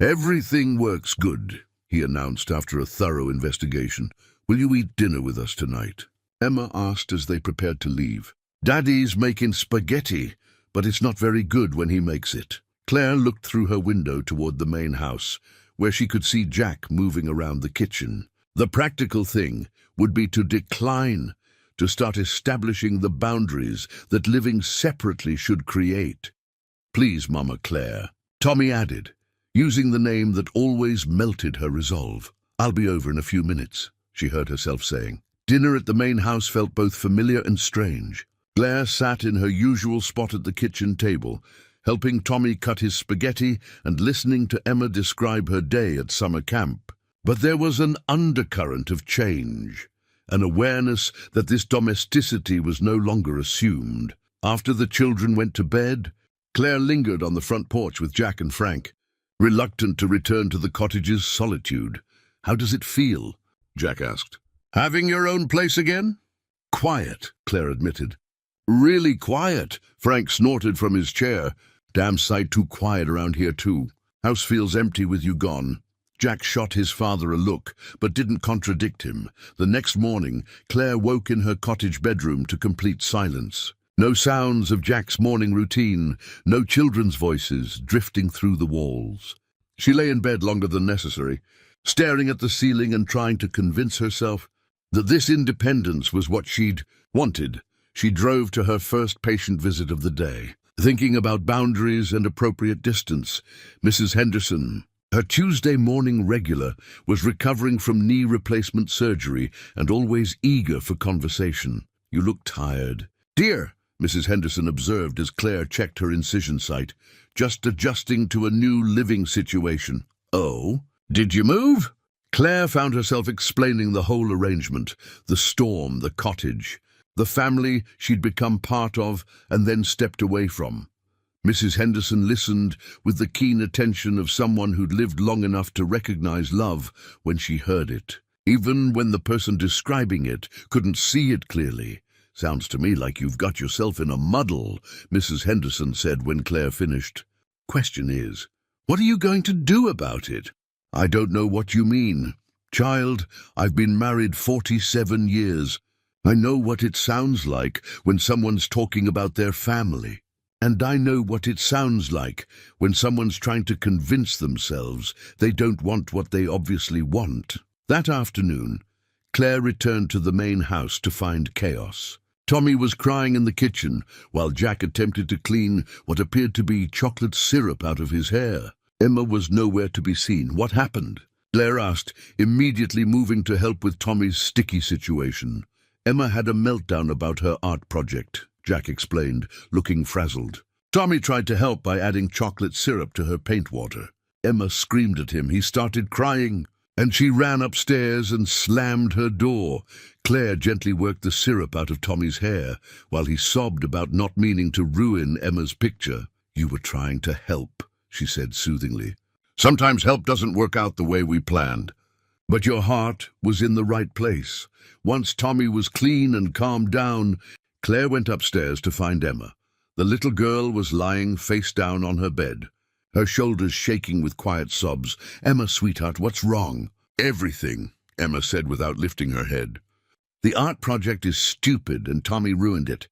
"Everything works good," he announced after a thorough investigation. Will you eat dinner with us tonight? Emma asked as they prepared to leave. Daddy's making spaghetti, but it's not very good when he makes it. Claire looked through her window toward the main house, where she could see Jack moving around the kitchen. The practical thing would be to decline, to start establishing the boundaries that living separately should create. Please, Mama Claire, Tommy added, using the name that always melted her resolve. I'll be over in a few minutes, she heard herself saying. Dinner at the main house felt both familiar and strange. Claire sat in her usual spot at the kitchen table, helping Tommy cut his spaghetti and listening to Emma describe her day at summer camp. But there was an undercurrent of change, an awareness that this domesticity was no longer assumed. After the children went to bed, Claire lingered on the front porch with Jack and Frank, reluctant to return to the cottage's solitude. How does it feel? Jack asked. Having your own place again? Quiet, Claire admitted. Really quiet, Frank snorted from his chair. Damn sight too quiet around here too. House feels empty with you gone. Jack shot his father a look, but didn't contradict him. The next morning, Claire woke in her cottage bedroom to complete silence. No sounds of Jack's morning routine, no children's voices drifting through the walls. She lay in bed longer than necessary, staring at the ceiling and trying to convince herself that this independence was what she'd wanted. She drove to her first patient visit of the day, thinking about boundaries and appropriate distance. Mrs. Henderson, her Tuesday morning regular, was recovering from knee replacement surgery and always eager for conversation. You look tired. Dear, Mrs. Henderson observed as Claire checked her incision site, just adjusting to a new living situation. Oh, did you move? Claire found herself explaining the whole arrangement, the storm, the cottage, the family she'd become part of and then stepped away from. Mrs. Henderson listened with the keen attention of someone who'd lived long enough to recognize love when she heard it, even when the person describing it couldn't see it clearly. Sounds to me like you've got yourself in a muddle, Mrs. Henderson said when Claire finished. Question is, what are you going to do about it? I don't know what you mean. Child, I've been married 47 years. I know what it sounds like when someone's talking about their family. And I know what it sounds like when someone's trying to convince themselves they don't want what they obviously want. That afternoon, Claire returned to the main house to find chaos. Tommy was crying in the kitchen while Jack attempted to clean what appeared to be chocolate syrup out of his hair. Emma was nowhere to be seen. What happened? Claire asked, immediately moving to help with Tommy's sticky situation. Emma had a meltdown about her art project, Jack explained, looking frazzled. Tommy tried to help by adding chocolate syrup to her paint water. Emma screamed at him. He started crying, and she ran upstairs and slammed her door. Claire gently worked the syrup out of Tommy's hair while he sobbed about not meaning to ruin Emma's picture. You were trying to help, she said soothingly. Sometimes help doesn't work out the way we planned. But your heart was in the right place. Once Tommy was clean and calmed down, Claire went upstairs to find Emma. The little girl was lying face down on her bed, her shoulders shaking with quiet sobs. Emma, sweetheart, what's wrong? Everything, Emma said without lifting her head. The art project is stupid and Tommy ruined it.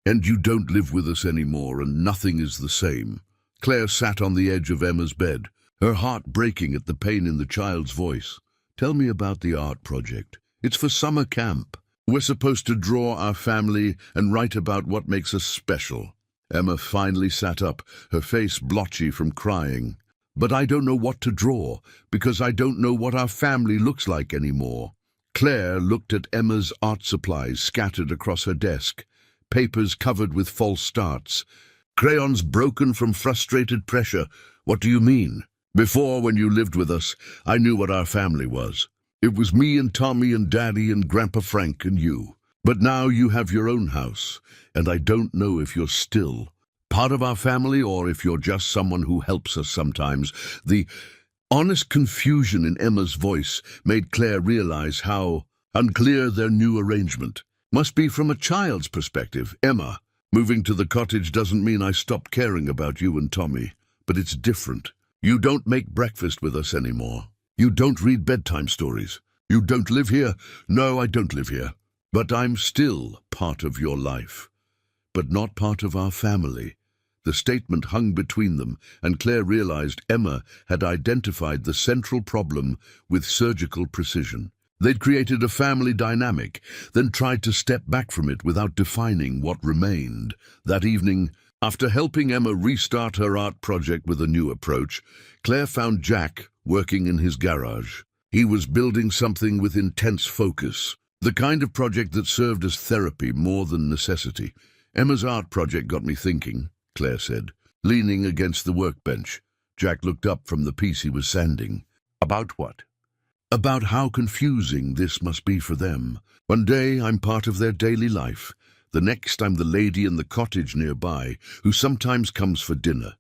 And you don't live with us anymore and nothing is the same. Claire sat on the edge of Emma's bed, her heart breaking at the pain in the child's voice. Tell me about the art project. It's for summer camp. We're supposed to draw our family and write about what makes us special. Emma finally sat up, her face blotchy from crying. But I don't know what to draw, because I don't know what our family looks like anymore. Claire looked at Emma's art supplies scattered across her desk, papers covered with false starts, crayons broken from frustrated pressure. What do you mean? Before, when you lived with us, I knew what our family was. It was me and Tommy and Daddy and Grandpa Frank and you. But now you have your own house, and I don't know if you're still part of our family or if you're just someone who helps us sometimes. The honest confusion in Emma's voice made Claire realize how unclear their new arrangement must be from a child's perspective. Emma, moving to the cottage doesn't mean I stopped caring about you and Tommy, but it's different. You don't make breakfast with us anymore. You don't read bedtime stories. You don't live here? No, I don't live here. But I'm still part of your life. But not part of our family. The statement hung between them, and Claire realized Emma had identified the central problem with surgical precision. They'd created a family dynamic, then tried to step back from it without defining what remained. That evening, after helping Emma restart her art project with a new approach, Claire found Jack working in his garage. He was building something with intense focus, the kind of project that served as therapy more than necessity. Emma's art project got me thinking, Claire said, leaning against the workbench. Jack looked up from the piece he was sanding. About what? About how confusing this must be for them. One day I'm part of their daily life. The next I'm the lady in the cottage nearby, who sometimes comes for dinner.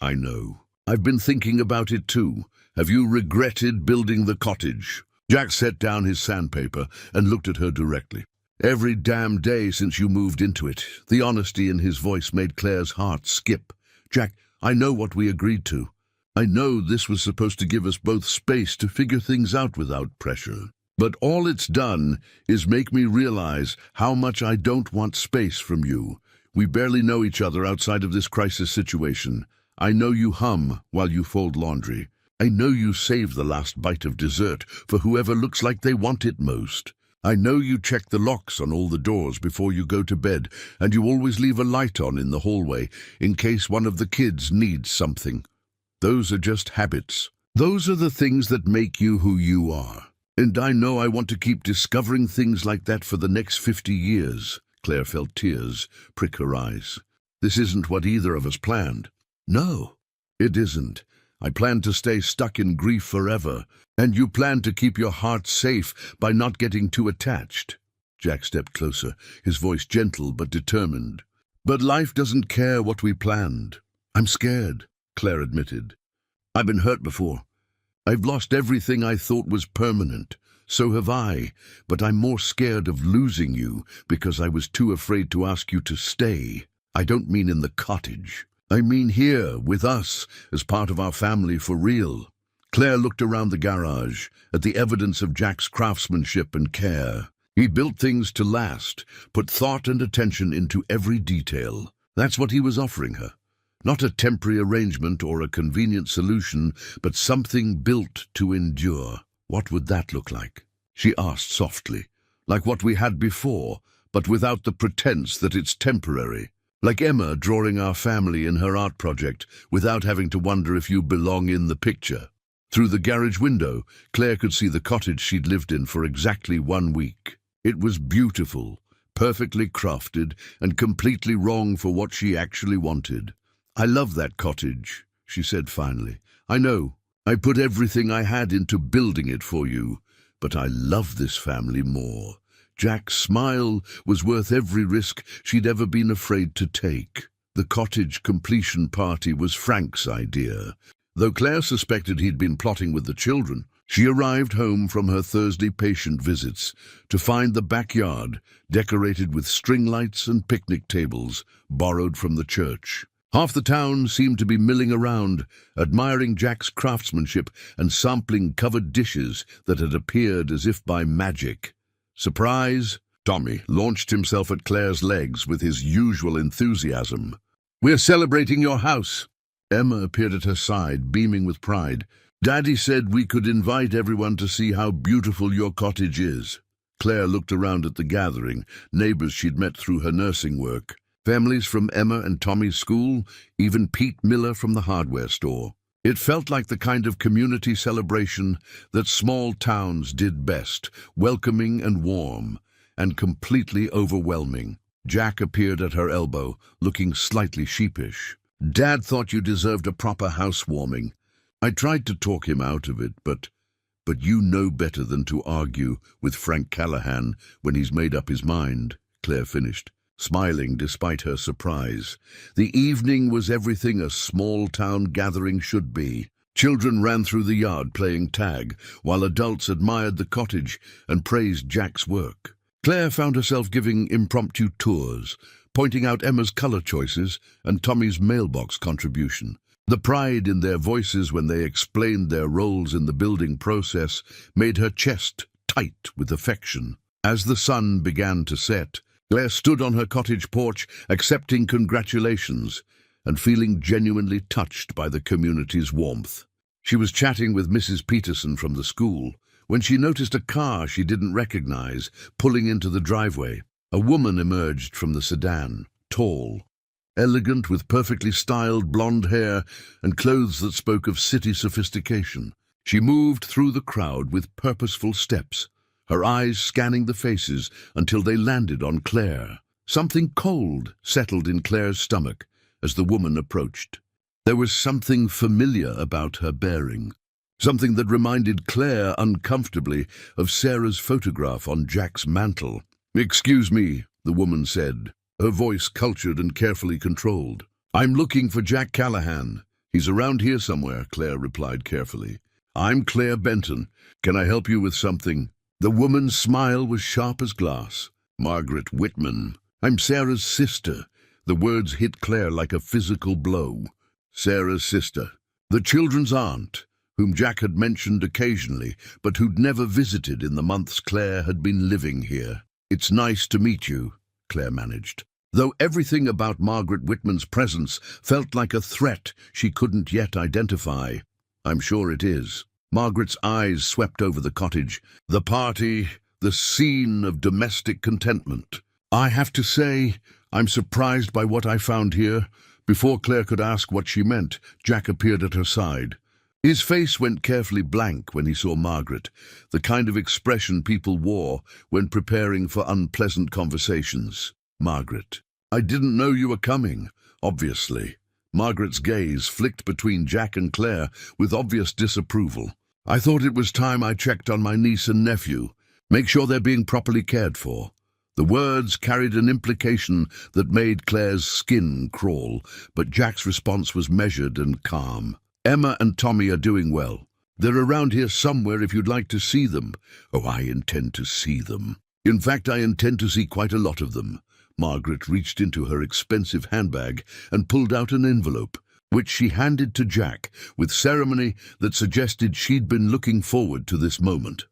I know. I've been thinking about it too. Have you regretted building the cottage? Jack set down his sandpaper and looked at her directly. Every damn day since you moved into it. The honesty in his voice made Claire's heart skip. Jack, I know what we agreed to. I know this was supposed to give us both space to figure things out without pressure. But all it's done is make me realize how much I don't want space from you. We barely know each other outside of this crisis situation. I know you hum while you fold laundry. I know you save the last bite of dessert for whoever looks like they want it most. I know you check the locks on all the doors before you go to bed, and you always leave a light on in the hallway in case one of the kids needs something. Those are just habits. Those are the things that make you who you are. And I know I want to keep discovering things like that for the next 50 years. Claire felt tears prick her eyes. This isn't what either of us planned. No, it isn't. I plan to stay stuck in grief forever, and you plan to keep your heart safe by not getting too attached. Jack stepped closer, his voice gentle but determined. But life doesn't care what we planned. I'm scared, Claire admitted. I've been hurt before. I've lost everything I thought was permanent. So have I, but I'm more scared of losing you because I was too afraid to ask you to stay. I don't mean in the cottage. I mean here, with us, as part of our family for real. Claire looked around the garage, at the evidence of Jack's craftsmanship and care. He built things to last, put thought and attention into every detail. That's what he was offering her. Not a temporary arrangement or a convenient solution, but something built to endure. What would that look like? She asked softly. Like what we had before, but without the pretense that it's temporary. Like Emma drawing our family in her art project without having to wonder if you belong in the picture. Through the garage window, Claire could see the cottage she'd lived in for exactly 1 week. It was beautiful, perfectly crafted, and completely wrong for what she actually wanted. I love that cottage, she said finally. I know. I put everything I had into building it for you, but I love this family more. Jack's smile was worth every risk she'd ever been afraid to take. The cottage completion party was Frank's idea. Though Claire suspected he'd been plotting with the children, she arrived home from her Thursday patient visits to find the backyard decorated with string lights and picnic tables borrowed from the church. Half the town seemed to be milling around, admiring Jack's craftsmanship and sampling covered dishes that had appeared as if by magic. Surprise! Tommy launched himself at Claire's legs with his usual enthusiasm. We're celebrating your house. Emma appeared at her side, beaming with pride. Daddy said we could invite everyone to see how beautiful your cottage is. Claire looked around at the gathering, neighbors she'd met through her nursing work. Families from Emma and Tommy's school, even Pete Miller from the hardware store. It felt like the kind of community celebration that small towns did best, welcoming and warm, and completely overwhelming. Jack appeared at her elbow, looking slightly sheepish. Dad thought you deserved a proper housewarming. I tried to talk him out of it, but you know better than to argue with Frank Callahan when he's made up his mind, Claire finished, smiling despite her surprise. The evening was everything a small-town gathering should be. Children ran through the yard playing tag, while adults admired the cottage and praised Jack's work. Claire found herself giving impromptu tours, pointing out Emma's color choices and Tommy's mailbox contribution. The pride in their voices when they explained their roles in the building process made her chest tight with affection. As the sun began to set, Claire stood on her cottage porch, accepting congratulations and feeling genuinely touched by the community's warmth. She was chatting with Mrs. Peterson from the school when she noticed a car she didn't recognize pulling into the driveway. A woman emerged from the sedan, tall, elegant, with perfectly styled blonde hair and clothes that spoke of city sophistication. She moved through the crowd with purposeful steps, her eyes scanning the faces until they landed on Claire. Something cold settled in Claire's stomach as the woman approached. There was something familiar about her bearing, something that reminded Claire uncomfortably of Sarah's photograph on Jack's mantel. "Excuse me," the woman said, her voice cultured and carefully controlled. "I'm looking for Jack Callahan. He's around here somewhere," Claire replied carefully. "I'm Claire Benton. Can I help you with something?" The woman's smile was sharp as glass. "Margaret Whitman. I'm Sarah's sister." The words hit Claire like a physical blow. Sarah's sister. The children's aunt, whom Jack had mentioned occasionally, but who'd never visited in the months Claire had been living here. "It's nice to meet you," Claire managed, though everything about Margaret Whitman's presence felt like a threat she couldn't yet identify. "I'm sure it is." Margaret's eyes swept over the cottage, the party, the scene of domestic contentment. "I have to say, I'm surprised by what I found here." Before Claire could ask what she meant, Jack appeared at her side. His face went carefully blank when he saw Margaret, the kind of expression people wore when preparing for unpleasant conversations. "Margaret, I didn't know you were coming, obviously." Margaret's gaze flicked between Jack and Claire with obvious disapproval. "I thought it was time I checked on my niece and nephew. Make sure they're being properly cared for." The words carried an implication that made Claire's skin crawl, but Jack's response was measured and calm. "Emma and Tommy are doing well. They're around here somewhere if you'd like to see them." "Oh, I intend to see them. In fact, I intend to see quite a lot of them." Margaret reached into her expensive handbag and pulled out an envelope, which she handed to Jack with ceremony that suggested she'd been looking forward to this moment.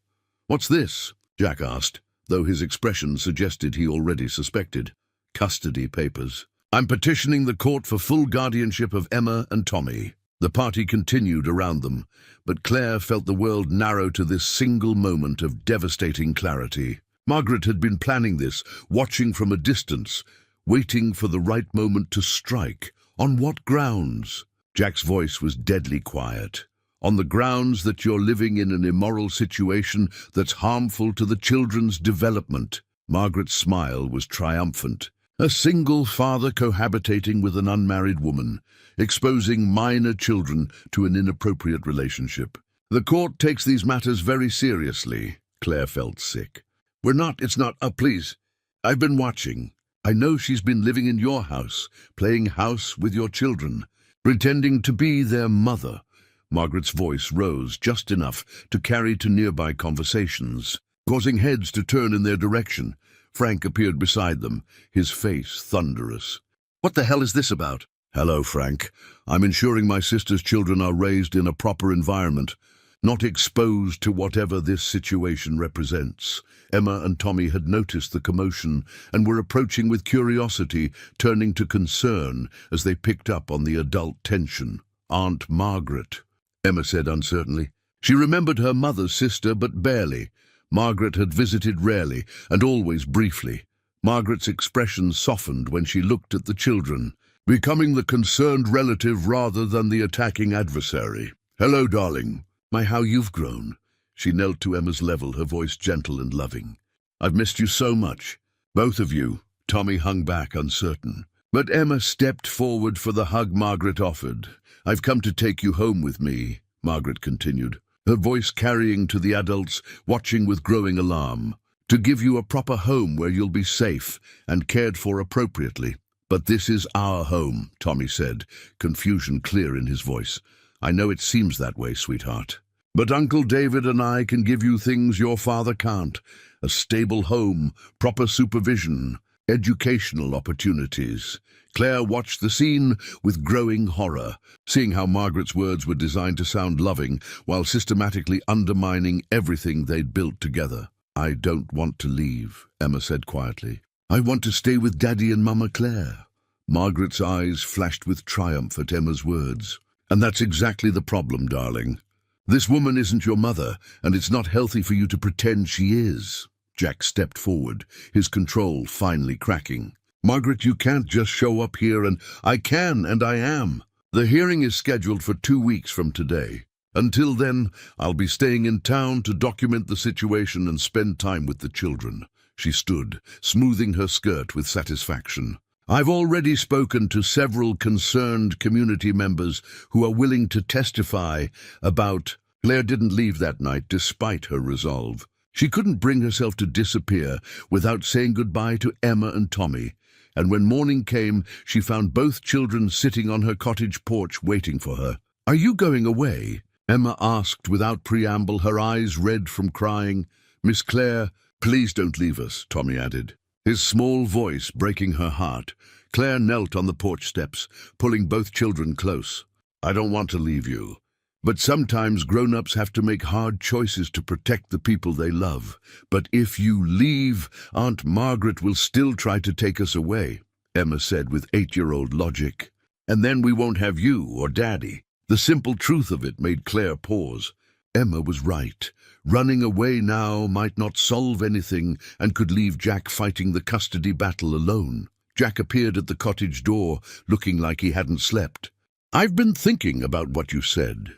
"What's this?" Jack asked, though his expression suggested he already suspected. "Custody papers. I'm petitioning the court for full guardianship of Emma and Tommy." The party continued around them, but Claire felt the world narrow to this single moment of devastating clarity. Margaret had been planning this, watching from a distance, waiting for the right moment to strike. On what grounds? Jack's voice was deadly quiet. "On the grounds that you're living in an immoral situation that's harmful to the children's development." Margaret's smile was triumphant. A single father cohabitating with an unmarried woman, exposing minor children to an inappropriate relationship. "The court takes these matters very seriously." Claire felt sick. It's not, please. I've been watching. I know she's been living in your house, playing house with your children, pretending to be their mother." Margaret's voice rose just enough to carry to nearby conversations, causing heads to turn in their direction. Frank appeared beside them, his face thunderous. "What the hell is this about?" "Hello, Frank. I'm ensuring my sister's children are raised in a proper environment, not exposed to whatever this situation represents." Emma and Tommy had noticed the commotion and were approaching with curiosity, turning to concern as they picked up on the adult tension. "Aunt Margaret," Emma said uncertainly. She remembered her mother's sister, but barely. Margaret had visited rarely, and always briefly. Margaret's expression softened when she looked at the children, becoming the concerned relative rather than the attacking adversary. "Hello, darling. My, how you've grown." She knelt to Emma's level, her voice gentle and loving. "I've missed you so much. Both of you." Tommy hung back, uncertain. But Emma stepped forward for the hug Margaret offered. "I've come to take you home with me," Margaret continued, her voice carrying to the adults, watching with growing alarm. "To give you a proper home where you'll be safe and cared for appropriately." "But this is our home," Tommy said, confusion clear in his voice. "I know it seems that way, sweetheart. But Uncle David and I can give you things your father can't. A stable home, proper supervision, educational opportunities." Claire watched the scene with growing horror, seeing how Margaret's words were designed to sound loving while systematically undermining everything they'd built together. "I don't want to leave," Emma said quietly. "I want to stay with Daddy and Mama Claire." Margaret's eyes flashed with triumph at Emma's words. "And that's exactly the problem, darling. This woman isn't your mother, and it's not healthy for you to pretend she is." Jack stepped forward, his control finally cracking. "Margaret, you can't just show up here and—" "I can, and I am. The hearing is scheduled for 2 weeks from today. Until then, I'll be staying in town to document the situation and spend time with the children." She stood, smoothing her skirt with satisfaction. "I've already spoken to several concerned community members who are willing to testify about—" Claire didn't leave that night despite her resolve. She couldn't bring herself to disappear without saying goodbye to Emma and Tommy, and when morning came, she found both children sitting on her cottage porch waiting for her. "Are you going away?" Emma asked without preamble, her eyes red from crying. "Miss Claire, please don't leave us," Tommy added, his small voice breaking her heart. Claire knelt on the porch steps, pulling both children close. "I don't want to leave you. But sometimes grown-ups have to make hard choices to protect the people they love. But if you leave, Aunt Margaret will still try to take us away," Emma said with 8-year-old logic. "And then we won't have you or Daddy." The simple truth of it made Claire pause. Emma was right. Running away now might not solve anything and could leave Jack fighting the custody battle alone. Jack appeared at the cottage door, looking like he hadn't slept. "I've been thinking about what you said.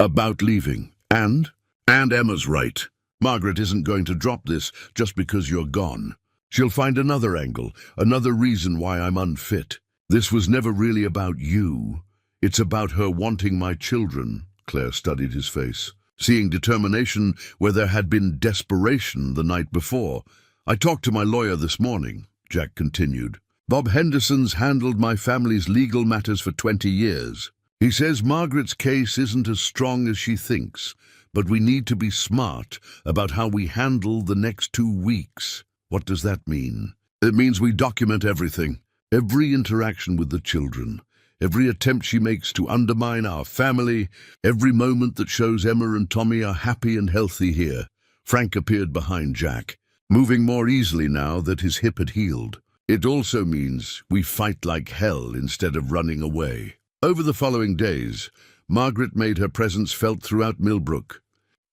About leaving. And Emma's right. Margaret isn't going to drop this just because you're gone. She'll find another angle, another reason why I'm unfit. This was never really about you. It's about her wanting my children." Claire studied his face, seeing determination where there had been desperation the night before. "I talked to my lawyer this morning," Jack continued. "Bob Henderson's handled my family's legal matters for 20 years. He says Margaret's case isn't as strong as she thinks, but we need to be smart about how we handle the next 2 weeks. What does that mean? It means we document everything, every interaction with the children, every attempt she makes to undermine our family, every moment that shows Emma and Tommy are happy and healthy here." Frank appeared behind Jack, moving more easily now that his hip had healed. "It also means we fight like hell instead of running away." Over the following days, Margaret made her presence felt throughout Millbrook.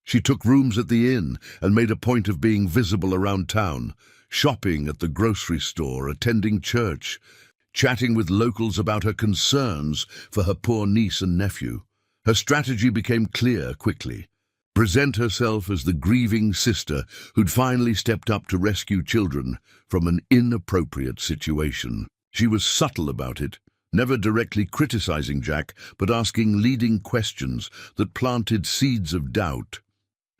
She took rooms at the inn and made a point of being visible around town, shopping at the grocery store, attending church, chatting with locals about her concerns for her poor niece and nephew. Her strategy became clear quickly. Present herself as the grieving sister who'd finally stepped up to rescue children from an inappropriate situation. She was subtle about it, never directly criticizing Jack, but asking leading questions that planted seeds of doubt.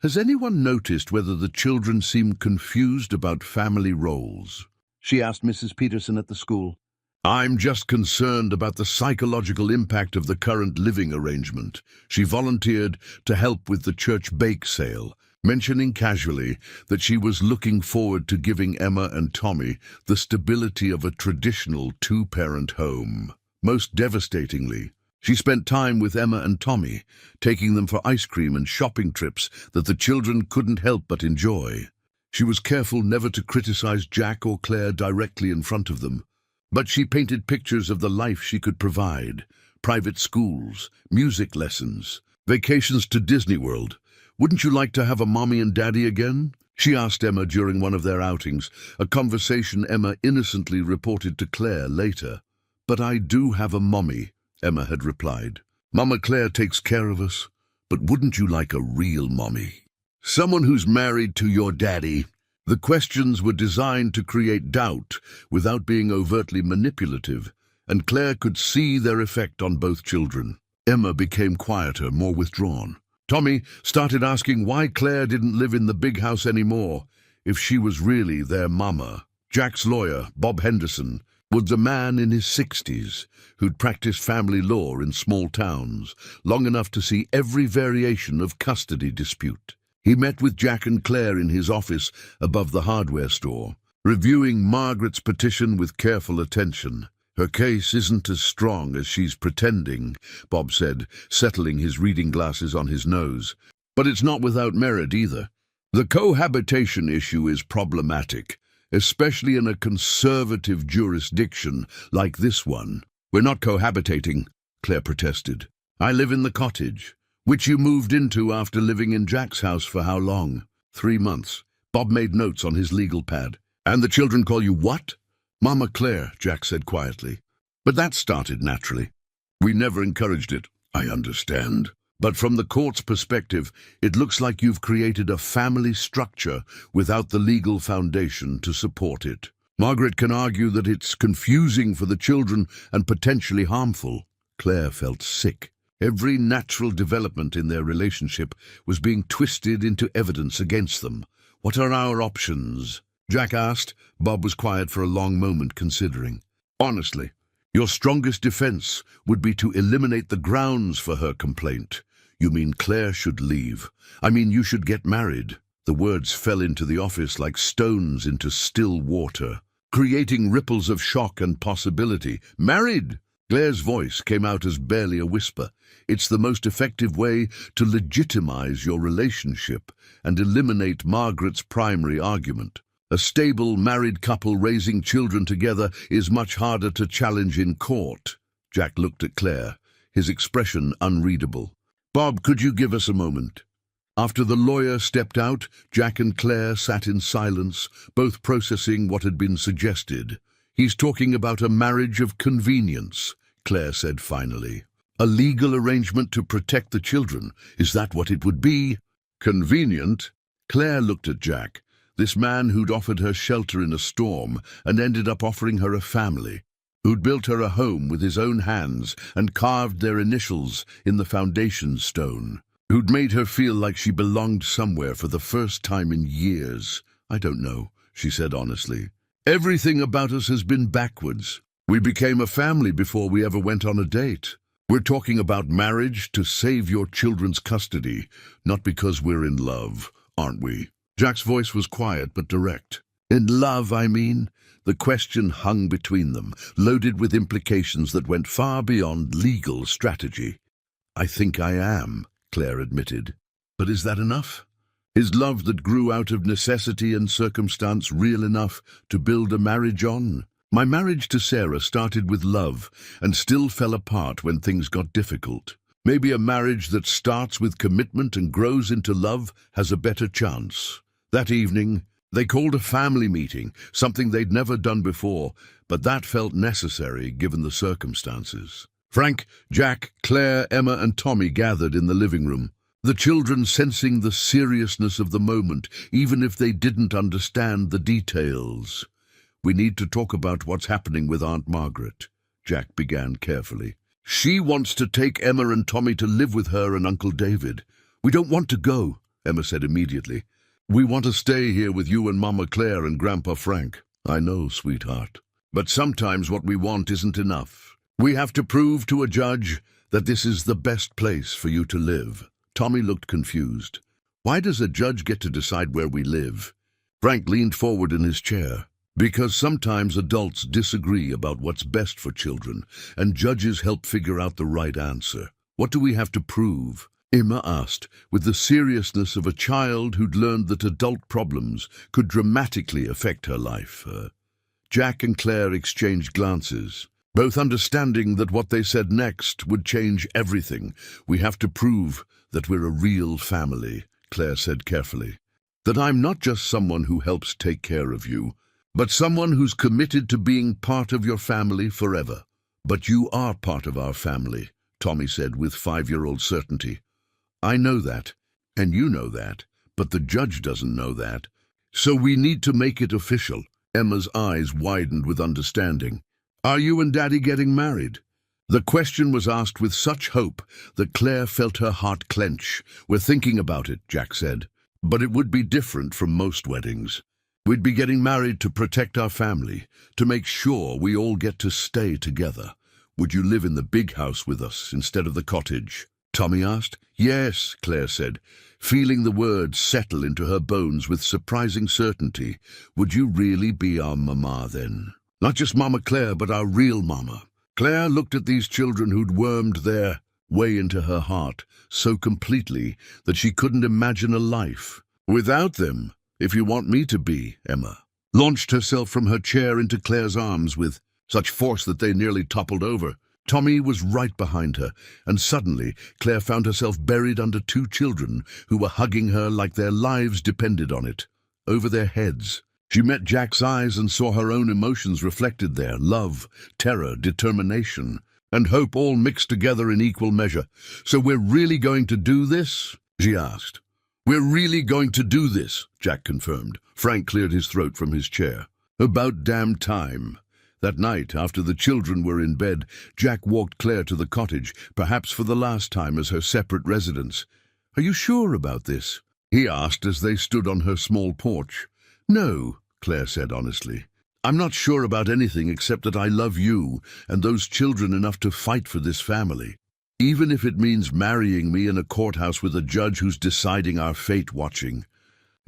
"Has anyone noticed whether the children seem confused about family roles?" she asked Mrs. Peterson at the school. "I'm just concerned about the psychological impact of the current living arrangement." She volunteered to help with the church bake sale, mentioning casually that she was looking forward to giving Emma and Tommy the stability of a traditional 2-parent home. Most devastatingly, she spent time with Emma and Tommy, taking them for ice cream and shopping trips that the children couldn't help but enjoy. She was careful never to criticize Jack or Claire directly in front of them, but she painted pictures of the life she could provide: private schools, music lessons, vacations to Disney World. "Wouldn't you like to have a mommy and daddy again?" she asked Emma during one of their outings, a conversation Emma innocently reported to Claire later. "But I do have a mommy," Emma had replied. "Mama Claire takes care of us. But wouldn't you like a real mommy? Someone who's married to your daddy?" The questions were designed to create doubt without being overtly manipulative, and Claire could see their effect on both children. Emma became quieter, more withdrawn. Tommy started asking why Claire didn't live in the big house anymore, if she was really their mama. Jack's lawyer, Bob Henderson, was a man in his 60s who'd practiced family law in small towns, long enough to see every variation of custody dispute. He met with Jack and Claire in his office above the hardware store, reviewing Margaret's petition with careful attention. Her case isn't as strong as she's pretending, Bob said, settling his reading glasses on his nose. But it's not without merit either. The cohabitation issue is problematic, especially in a conservative jurisdiction like this one. We're not cohabitating, Claire protested. I live in the cottage, which you moved into after living in Jack's house for how long? 3 months. Bob made notes on his legal pad. And the children call you what? Mama Claire, Jack said quietly. But that started naturally. We never encouraged it, I understand. But from the court's perspective, it looks like you've created a family structure without the legal foundation to support it. Margaret can argue that it's confusing for the children and potentially harmful. Claire felt sick. Every natural development in their relationship was being twisted into evidence against them. What are our options? Jack asked. Bob was quiet for a long moment, considering. Honestly, your strongest defense would be to eliminate the grounds for her complaint. You mean Claire should leave? I mean you should get married. The words fell into the office like stones into still water, creating ripples of shock and possibility. Married? Claire's voice came out as barely a whisper. It's the most effective way to legitimize your relationship and eliminate Margaret's primary argument. A stable, married couple raising children together is much harder to challenge in court. Jack looked at Claire, his expression unreadable. Bob, could you give us a moment? After the lawyer stepped out, Jack and Claire sat in silence, both processing what had been suggested. He's talking about a marriage of convenience, Claire said finally. A legal arrangement to protect the children. Is that what it would be? Convenient? Claire looked at Jack. This man who'd offered her shelter in a storm and ended up offering her a family, who'd built her a home with his own hands and carved their initials in the foundation stone, who'd made her feel like she belonged somewhere for the first time in years. I don't know, she said honestly. Everything about us has been backwards. We became a family before we ever went on a date. We're talking about marriage to save your children's custody, not because we're in love, aren't we? Jack's voice was quiet but direct. In love, I mean? The question hung between them, loaded with implications that went far beyond legal strategy. I think I am, Claire admitted. But is that enough? Is love that grew out of necessity and circumstance real enough to build a marriage on? My marriage to Sarah started with love and still fell apart when things got difficult. Maybe a marriage that starts with commitment and grows into love has a better chance. That evening, they called a family meeting, something they'd never done before, but that felt necessary given the circumstances. Frank, Jack, Claire, Emma, and Tommy gathered in the living room, the children sensing the seriousness of the moment, even if they didn't understand the details. We need to talk about what's happening with Aunt Margaret, Jack began carefully. She wants to take Emma and Tommy to live with her and Uncle David. We don't want to go, Emma said immediately. We want to stay here with you and Mama Claire and Grandpa Frank. I know, sweetheart. But sometimes what we want isn't enough. We have to prove to a judge that this is the best place for you to live. Tommy looked confused. Why does a judge get to decide where we live? Frank leaned forward in his chair. Because sometimes adults disagree about what's best for children, and judges help figure out the right answer. What do we have to prove? Emma asked, with the seriousness of a child who'd learned that adult problems could dramatically affect her life. Jack and Claire exchanged glances, both understanding that what they said next would change everything. We have to prove that we're a real family, Claire said carefully. That I'm not just someone who helps take care of you, but someone who's committed to being part of your family forever. But you are part of our family, Tommy said with 5-year-old certainty. I know that, and you know that, but the judge doesn't know that. So we need to make it official. Emma's eyes widened with understanding. Are you and Daddy getting married? The question was asked with such hope that Claire felt her heart clench. We're thinking about it, Jack said. But it would be different from most weddings. We'd be getting married to protect our family, to make sure we all get to stay together. Would you live in the big house with us instead of the cottage? Tommy asked. Yes, Claire said, feeling the words settle into her bones with surprising certainty. Would you really be our mama then? Not just Mama Claire, but our real mama. Claire looked at these children who'd wormed their way into her heart so completely that she couldn't imagine a life without them. If you want me to be, Emma launched herself from her chair into Claire's arms with such force that they nearly toppled over. Tommy was right behind her, and suddenly Claire found herself buried under two children who were hugging her like their lives depended on it. Over their heads, she met Jack's eyes and saw her own emotions reflected there: love, terror, determination, and hope, all mixed together in equal measure. "So we're really going to do this?" she asked. "We're really going to do this," Jack confirmed. Frank cleared his throat from his chair. "About damn time." That night, after the children were in bed, Jack walked Claire to the cottage, perhaps for the last time as her separate residence. "Are you sure about this?" he asked as they stood on her small porch. "No," Claire said honestly. "I'm not sure about anything except that I love you and those children enough to fight for this family. Even if it means marrying me in a courthouse with a judge who's deciding our fate watching."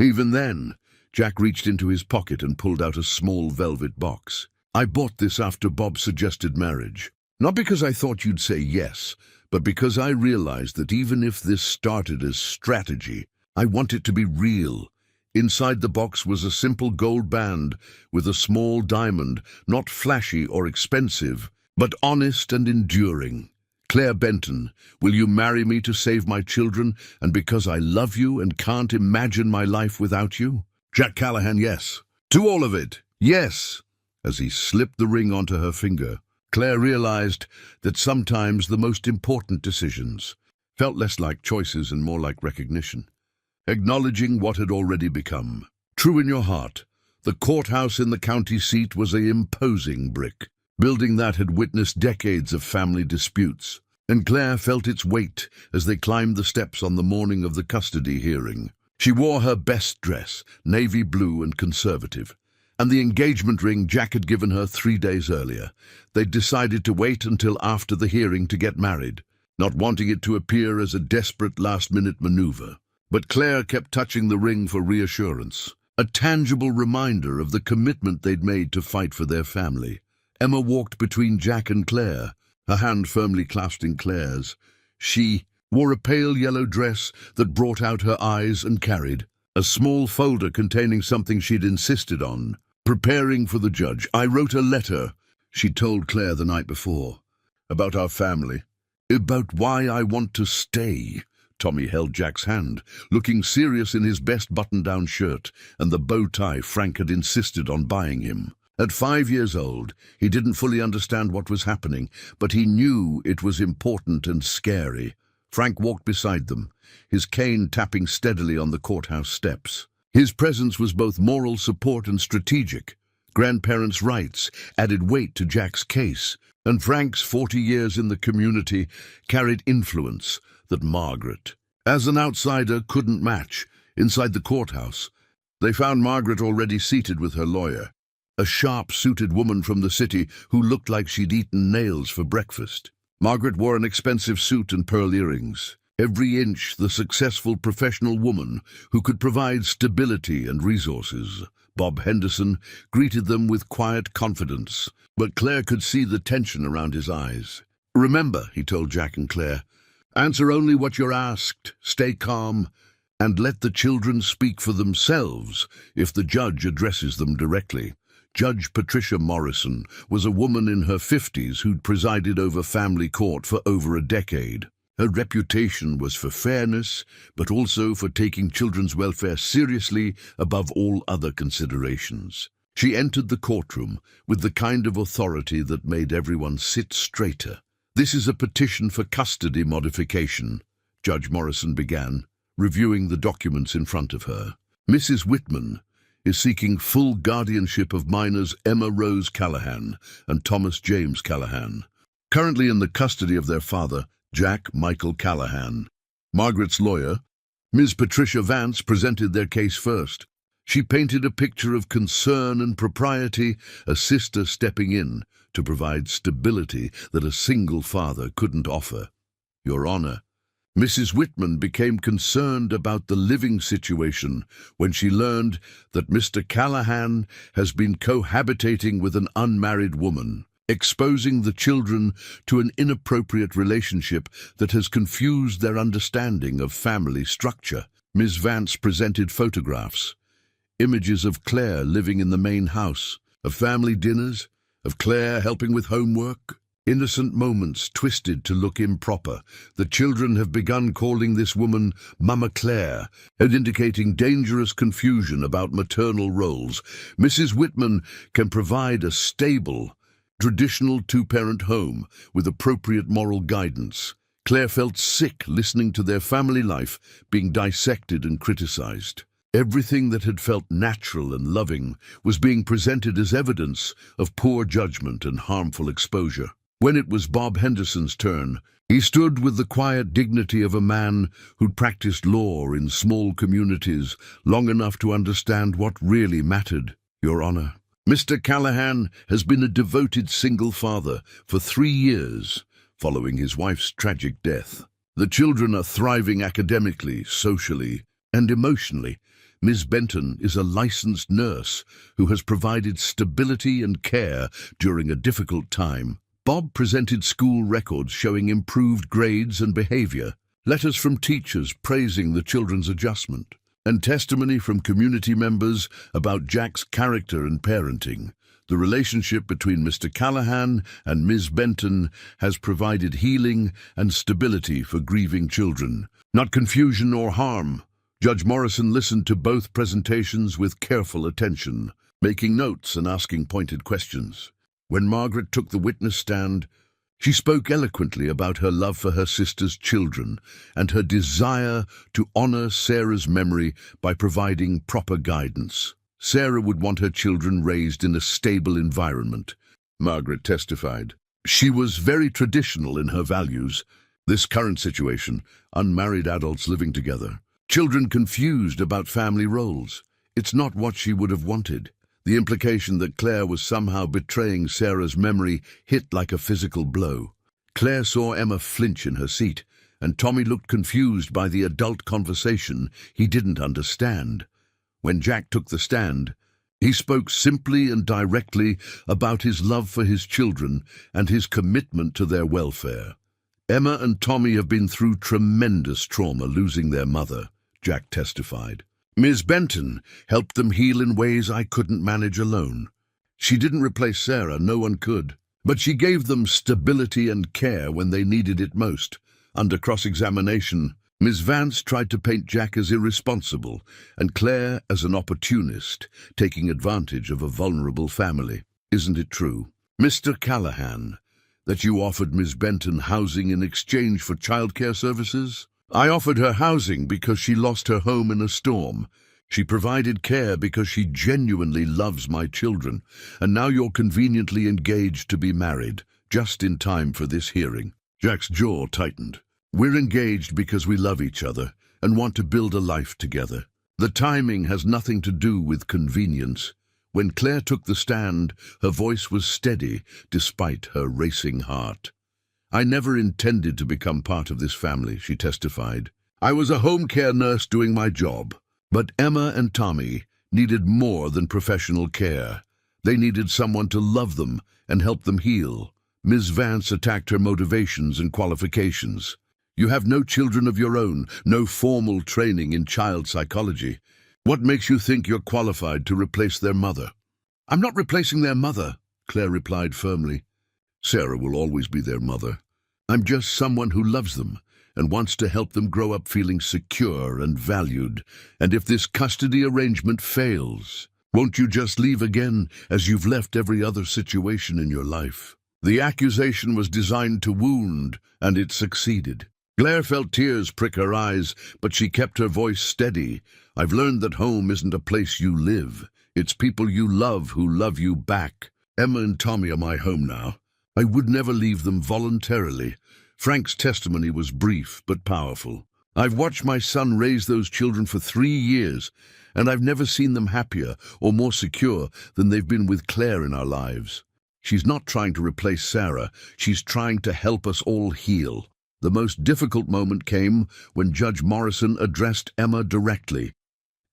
Even then, Jack reached into his pocket and pulled out a small velvet box. "I bought this after Bob suggested marriage. Not because I thought you'd say yes, but because I realized that even if this started as strategy, I want it to be real." Inside the box was a simple gold band with a small diamond, not flashy or expensive, but honest and enduring. "Claire Benton, will you marry me to save my children and because I love you and can't imagine my life without you?" Jack Callahan, yes. To all of it, yes. As he slipped the ring onto her finger, Claire realized that sometimes the most important decisions felt less like choices and more like recognition. Acknowledging what had already become. True in your heart, the courthouse in the county seat was an imposing brick, building that had witnessed decades of family disputes, and Claire felt its weight as they climbed the steps on the morning of the custody hearing. She wore her best dress, navy blue and conservative, and the engagement ring Jack had given her 3 days earlier. They'd decided to wait until after the hearing to get married, not wanting it to appear as a desperate last-minute maneuver. But Claire kept touching the ring for reassurance, a tangible reminder of the commitment they'd made to fight for their family. Emma walked between Jack and Claire, her hand firmly clasped in Claire's. She wore a pale yellow dress that brought out her eyes and carried a small folder containing something she'd insisted on. "Preparing for the judge, I wrote a letter," she told Claire the night before, "about our family, about why I want to stay." Tommy held Jack's hand, looking serious in his best button-down shirt and the bow tie Frank had insisted on buying him. At 5 years old, he didn't fully understand what was happening, but he knew it was important and scary. Frank walked beside them, his cane tapping steadily on the courthouse steps. His presence was both moral support and strategic. Grandparents' rights added weight to Jack's case, and Frank's 40 years in the community carried influence that Margaret, as an outsider, couldn't match. Inside the courthouse, they found Margaret already seated with her lawyer, a sharp-suited woman from the city who looked like she'd eaten nails for breakfast. Margaret wore an expensive suit and pearl earrings, every inch the successful professional woman who could provide stability and resources. Bob Henderson greeted them with quiet confidence, but Claire could see the tension around his eyes. "Remember," he told Jack and Claire, "answer only what you're asked, stay calm, and let the children speak for themselves if the judge addresses them directly." Judge Patricia Morrison was a woman in her 50s who'd presided over family court for over a decade. Her reputation was for fairness, but also for taking children's welfare seriously above all other considerations. She entered the courtroom with the kind of authority that made everyone sit straighter. "This is a petition for custody modification," Judge Morrison began, reviewing the documents in front of her. "Mrs. Whitman is seeking full guardianship of minors Emma Rose Callahan and Thomas James Callahan, currently in the custody of their father, Jack Michael Callahan." Margaret's lawyer, Ms. Patricia Vance, presented their case first. She painted a picture of concern and propriety, a sister stepping in to provide stability that a single father couldn't offer. "Your Honor, Mrs. Whitman became concerned about the living situation when she learned that Mr. Callahan has been cohabitating with an unmarried woman, exposing the children to an inappropriate relationship that has confused their understanding of family structure. Ms. Vance presented photographs, images of Claire living in the main house, of family dinners, of Claire helping with homework. Innocent moments twisted to look improper. The children have begun calling this woman Mama Claire and indicating dangerous confusion about maternal roles. Mrs. Whitman can provide a stable, traditional two-parent home with appropriate moral guidance. Claire felt sick listening to their family life being dissected and criticized. Everything that had felt natural and loving was being presented as evidence of poor judgment and harmful exposure. When it was Bob Henderson's turn, he stood with the quiet dignity of a man who'd practiced law in small communities long enough to understand what really mattered. Your Honor, Mr. Callahan has been a devoted single father for 3 years, following his wife's tragic death. The children are thriving academically, socially, and emotionally. Ms. Benton is a licensed nurse who has provided stability and care during a difficult time. Bob presented school records showing improved grades and behavior, letters from teachers praising the children's adjustment, and testimony from community members about Jack's character and parenting. The relationship between Mr. Callahan and Ms. Benton has provided healing and stability for grieving children, not confusion or harm. Judge Morrison listened to both presentations with careful attention, making notes and asking pointed questions. When Margaret took the witness stand, she spoke eloquently about her love for her sister's children and her desire to honor Sarah's memory by providing proper guidance. Sarah would want her children raised in a stable environment, Margaret testified. She was very traditional in her values. This current situation, unmarried adults living together, children confused about family roles, it's not what she would have wanted. The implication that Claire was somehow betraying Sarah's memory hit like a physical blow. Claire saw Emma flinch in her seat, and Tommy looked confused by the adult conversation he didn't understand. When Jack took the stand, he spoke simply and directly about his love for his children and his commitment to their welfare. Emma and Tommy have been through tremendous trauma losing their mother, Jack testified. Ms. Benton helped them heal in ways I couldn't manage alone. She didn't replace Sarah, no one could, but she gave them stability and care when they needed it most. Under cross-examination, Ms. Vance tried to paint Jack as irresponsible and Claire as an opportunist, taking advantage of a vulnerable family. Isn't it true, Mr. Callahan, that you offered Ms. Benton housing in exchange for childcare services? I offered her housing because she lost her home in a storm. She provided care because she genuinely loves my children. And now you're conveniently engaged to be married, just in time for this hearing. Jack's jaw tightened. We're engaged because we love each other and want to build a life together. The timing has nothing to do with convenience. When Claire took the stand, her voice was steady despite her racing heart. I never intended to become part of this family, she testified. I was a home care nurse doing my job. But Emma and Tommy needed more than professional care. They needed someone to love them and help them heal. Ms. Vance attacked her motivations and qualifications. You have no children of your own, no formal training in child psychology. What makes you think you're qualified to replace their mother? I'm not replacing their mother, Claire replied firmly. Sarah will always be their mother. I'm just someone who loves them and wants to help them grow up feeling secure and valued. And if this custody arrangement fails, won't you just leave again as you've left every other situation in your life? The accusation was designed to wound, and it succeeded. Claire felt tears prick her eyes, but she kept her voice steady. I've learned that home isn't a place you live. It's people you love who love you back. Emma and Tommy are my home now. I would never leave them voluntarily. Frank's testimony was brief but powerful. I've watched my son raise those children for 3 years, and I've never seen them happier or more secure than they've been with Claire in our lives. She's not trying to replace Sarah. She's trying to help us all heal. The most difficult moment came when Judge Morrison addressed Emma directly.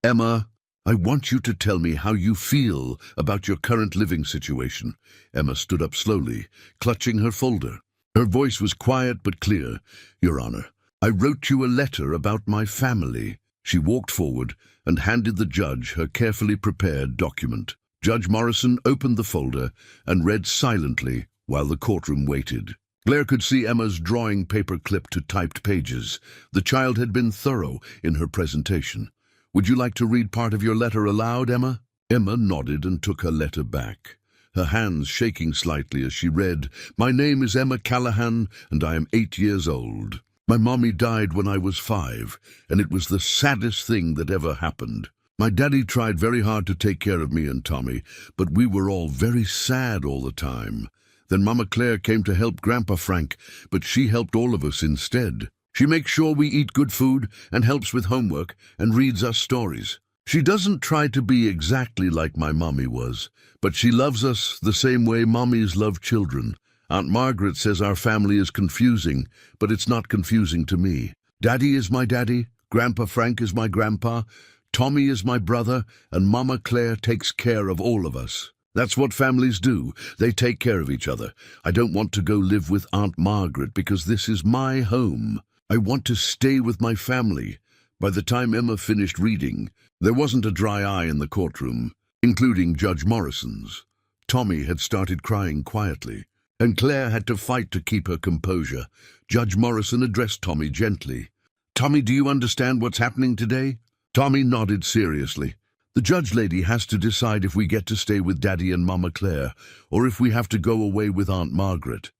"Emma, I want you to tell me how you feel about your current living situation." Emma stood up slowly, clutching her folder. Her voice was quiet but clear. "Your Honor, I wrote you a letter about my family." She walked forward and handed the judge her carefully prepared document. Judge Morrison opened the folder and read silently while the courtroom waited. Claire could see Emma's drawing paper clipped to typed pages. The child had been thorough in her presentation. "Would you like to read part of your letter aloud, Emma?" Emma nodded and took her letter back, her hands shaking slightly as she read, "My name is Emma Callahan, and I am 8 years old. My mommy died when I was 5, and it was the saddest thing that ever happened. My daddy tried very hard to take care of me and Tommy, but we were all very sad all the time. Then Mama Claire came to help Grandpa Frank, but she helped all of us instead. She makes sure we eat good food and helps with homework and reads us stories. She doesn't try to be exactly like my mommy was, but she loves us the same way mommies love children. Aunt Margaret says our family is confusing, but it's not confusing to me. Daddy is my daddy, Grandpa Frank is my grandpa, Tommy is my brother, and Mama Claire takes care of all of us. That's what families do. They take care of each other. I don't want to go live with Aunt Margaret because this is my home. I want to stay with my family." By the time Emma finished reading, there wasn't a dry eye in the courtroom, including Judge Morrison's. Tommy had started crying quietly, and Claire had to fight to keep her composure. Judge Morrison addressed Tommy gently. "Tommy, do you understand what's happening today?" Tommy nodded seriously. "The judge lady has to decide if we get to stay with Daddy and Mama Claire, or if we have to go away with Aunt Margaret."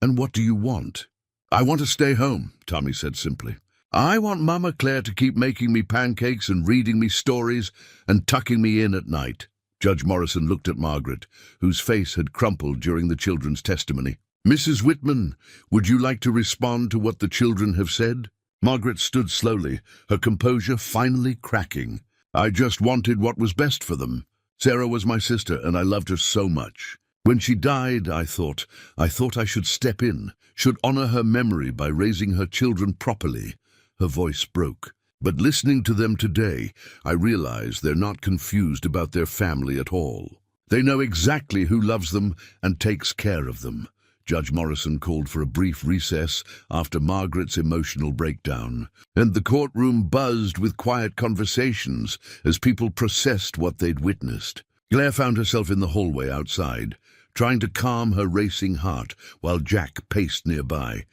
"And what do you want?" "I want to stay home," Tommy said simply. "I want Mama Claire to keep making me pancakes and reading me stories and tucking me in at night." Judge Morrison looked at Margaret, whose face had crumpled during the children's testimony. "Mrs. Whitman, would you like to respond to what the children have said?" Margaret stood slowly, her composure finally cracking. "I just wanted what was best for them. Sarah was my sister, and I loved her so much. When she died, I thought I should step in, should honor her memory by raising her children properly." Her voice broke. "But listening to them today, I realize they're not confused about their family at all. They know exactly who loves them and takes care of them." Judge Morrison called for a brief recess after Margaret's emotional breakdown, and the courtroom buzzed with quiet conversations as people processed what they'd witnessed. Claire found herself in the hallway outside, trying to calm her racing heart while Jack paced nearby.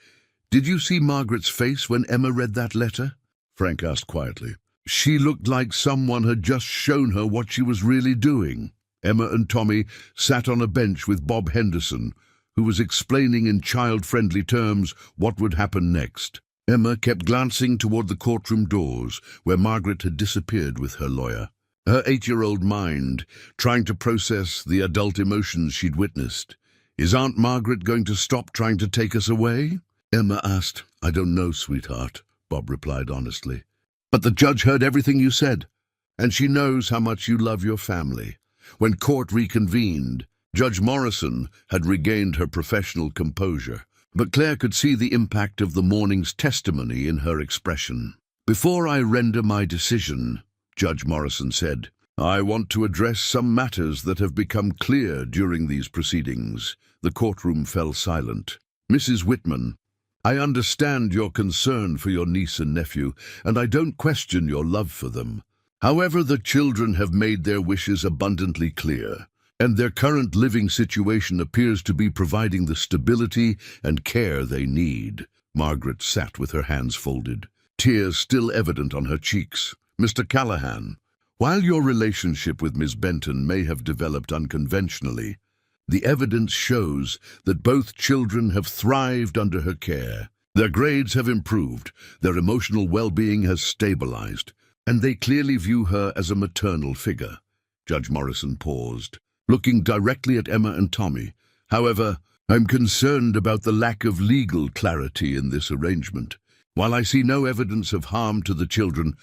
"Did you see Margaret's face when Emma read that letter?" Frank asked quietly. "She looked like someone had just shown her what she was really doing." Emma and Tommy sat on a bench with Bob Henderson, who was explaining in child-friendly terms what would happen next. Emma kept glancing toward the courtroom doors, where Margaret had disappeared with her lawyer, her 8-year-old mind trying to process the adult emotions she'd witnessed. "Is Aunt Margaret going to stop trying to take us away?" Emma asked. "I don't know, sweetheart," Bob replied honestly. "But the judge heard everything you said, and she knows how much you love your family." When court reconvened, Judge Morrison had regained her professional composure, but Claire could see the impact of the morning's testimony in her expression. "Before I render my decision," Judge Morrison said, "I want to address some matters that have become clear during these proceedings." The courtroom fell silent. "Mrs. Whitman, I understand your concern for your niece and nephew, and I don't question your love for them. However, the children have made their wishes abundantly clear, and their current living situation appears to be providing the stability and care they need." Margaret sat with her hands folded, tears still evident on her cheeks. "Mr. Callahan, while your relationship with Miss Benton may have developed unconventionally, the evidence shows that both children have thrived under her care. Their grades have improved, their emotional well-being has stabilized, and they clearly view her as a maternal figure." Judge Morrison paused, looking directly at Emma and Tommy. "However, I'm concerned about the lack of legal clarity in this arrangement. While I see no evidence of harm to the children,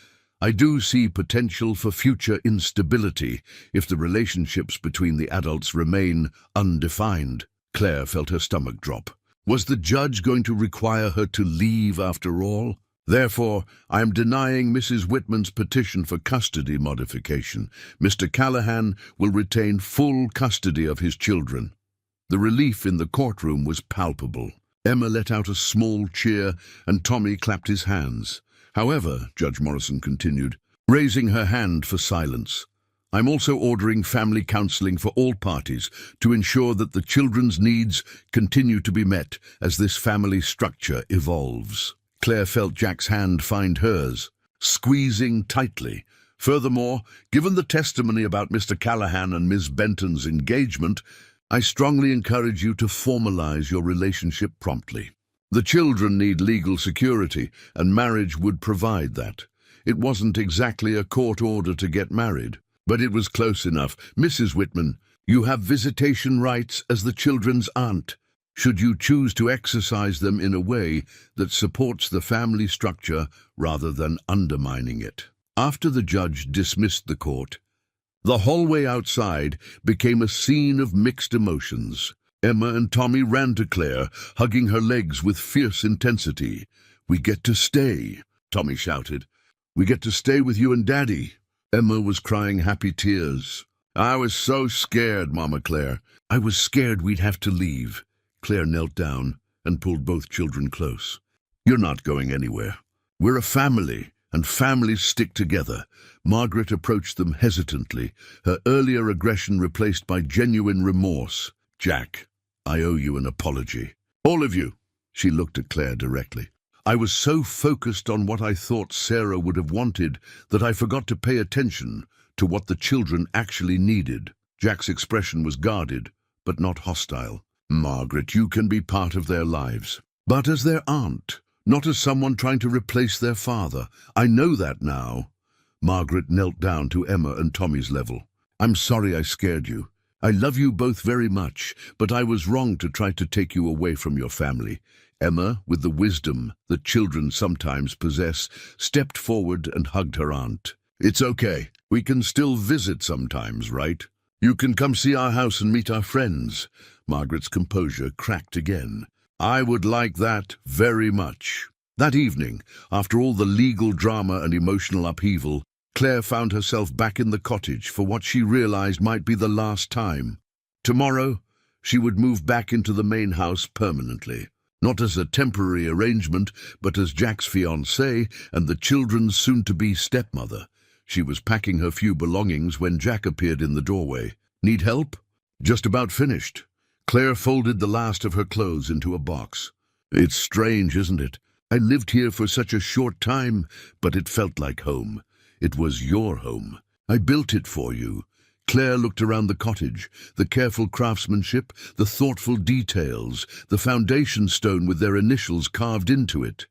I do see potential for future instability if the relationships between the adults remain undefined." Claire felt her stomach drop. Was the judge going to require her to leave after all? Therefore, I am denying Mrs. Whitman's petition for custody modification. Mr. Callahan will retain full custody of his children. The relief in the courtroom was palpable. Emma let out a small cheer, and Tommy clapped his hands. However, Judge Morrison continued, raising her hand for silence, I'm also ordering family counseling for all parties to ensure that the children's needs continue to be met as this family structure evolves. Claire felt Jack's hand find hers, squeezing tightly. Furthermore, given the testimony about Mr. Callahan and Ms. Benton's engagement, I strongly encourage you to formalize your relationship promptly. The children need legal security, and marriage would provide that. It wasn't exactly a court order to get married, but it was close enough. Mrs. Whitman, you have visitation rights as the children's aunt, should you choose to exercise them in a way that supports the family structure rather than undermining it. After the judge dismissed the court, the hallway outside became a scene of mixed emotions. Emma and Tommy ran to Claire, hugging her legs with fierce intensity. "We get to stay," Tommy shouted. "We get to stay with you and Daddy." Emma was crying happy tears. "I was so scared, Mama Claire. I was scared we'd have to leave." Claire knelt down and pulled both children close. "You're not going anywhere. We're a family, and families stick together." Margaret approached them hesitantly, her earlier aggression replaced by genuine remorse. "Jack, I owe you an apology. All of you." She looked at Claire directly. "I was so focused on what I thought Sarah would have wanted that I forgot to pay attention to what the children actually needed." Jack's expression was guarded, but not hostile. "Margaret, you can be part of their lives, but as their aunt, not as someone trying to replace their father. I know that now." Margaret knelt down to Emma and Tommy's level. "I'm sorry I scared you. I love you both very much, but I was wrong to try to take you away from your family." Emma, with the wisdom that children sometimes possess, stepped forward and hugged her aunt. "It's okay. We can still visit sometimes, right? You can come see our house and meet our friends." Margaret's composure cracked again. "I would like that very much." That evening, after all the legal drama and emotional upheaval, Claire found herself back in the cottage for what she realized might be the last time. Tomorrow, she would move back into the main house permanently. Not as a temporary arrangement, but as Jack's fiancée and the children's soon-to-be stepmother. She was packing her few belongings when Jack appeared in the doorway. "Need help?" "Just about finished." Claire folded the last of her clothes into a box. "It's strange, isn't it? I lived here for such a short time, but it felt like home. It was your home. I built it for you." Claire looked around the cottage, the careful craftsmanship, the thoughtful details, the foundation stone with their initials carved into it.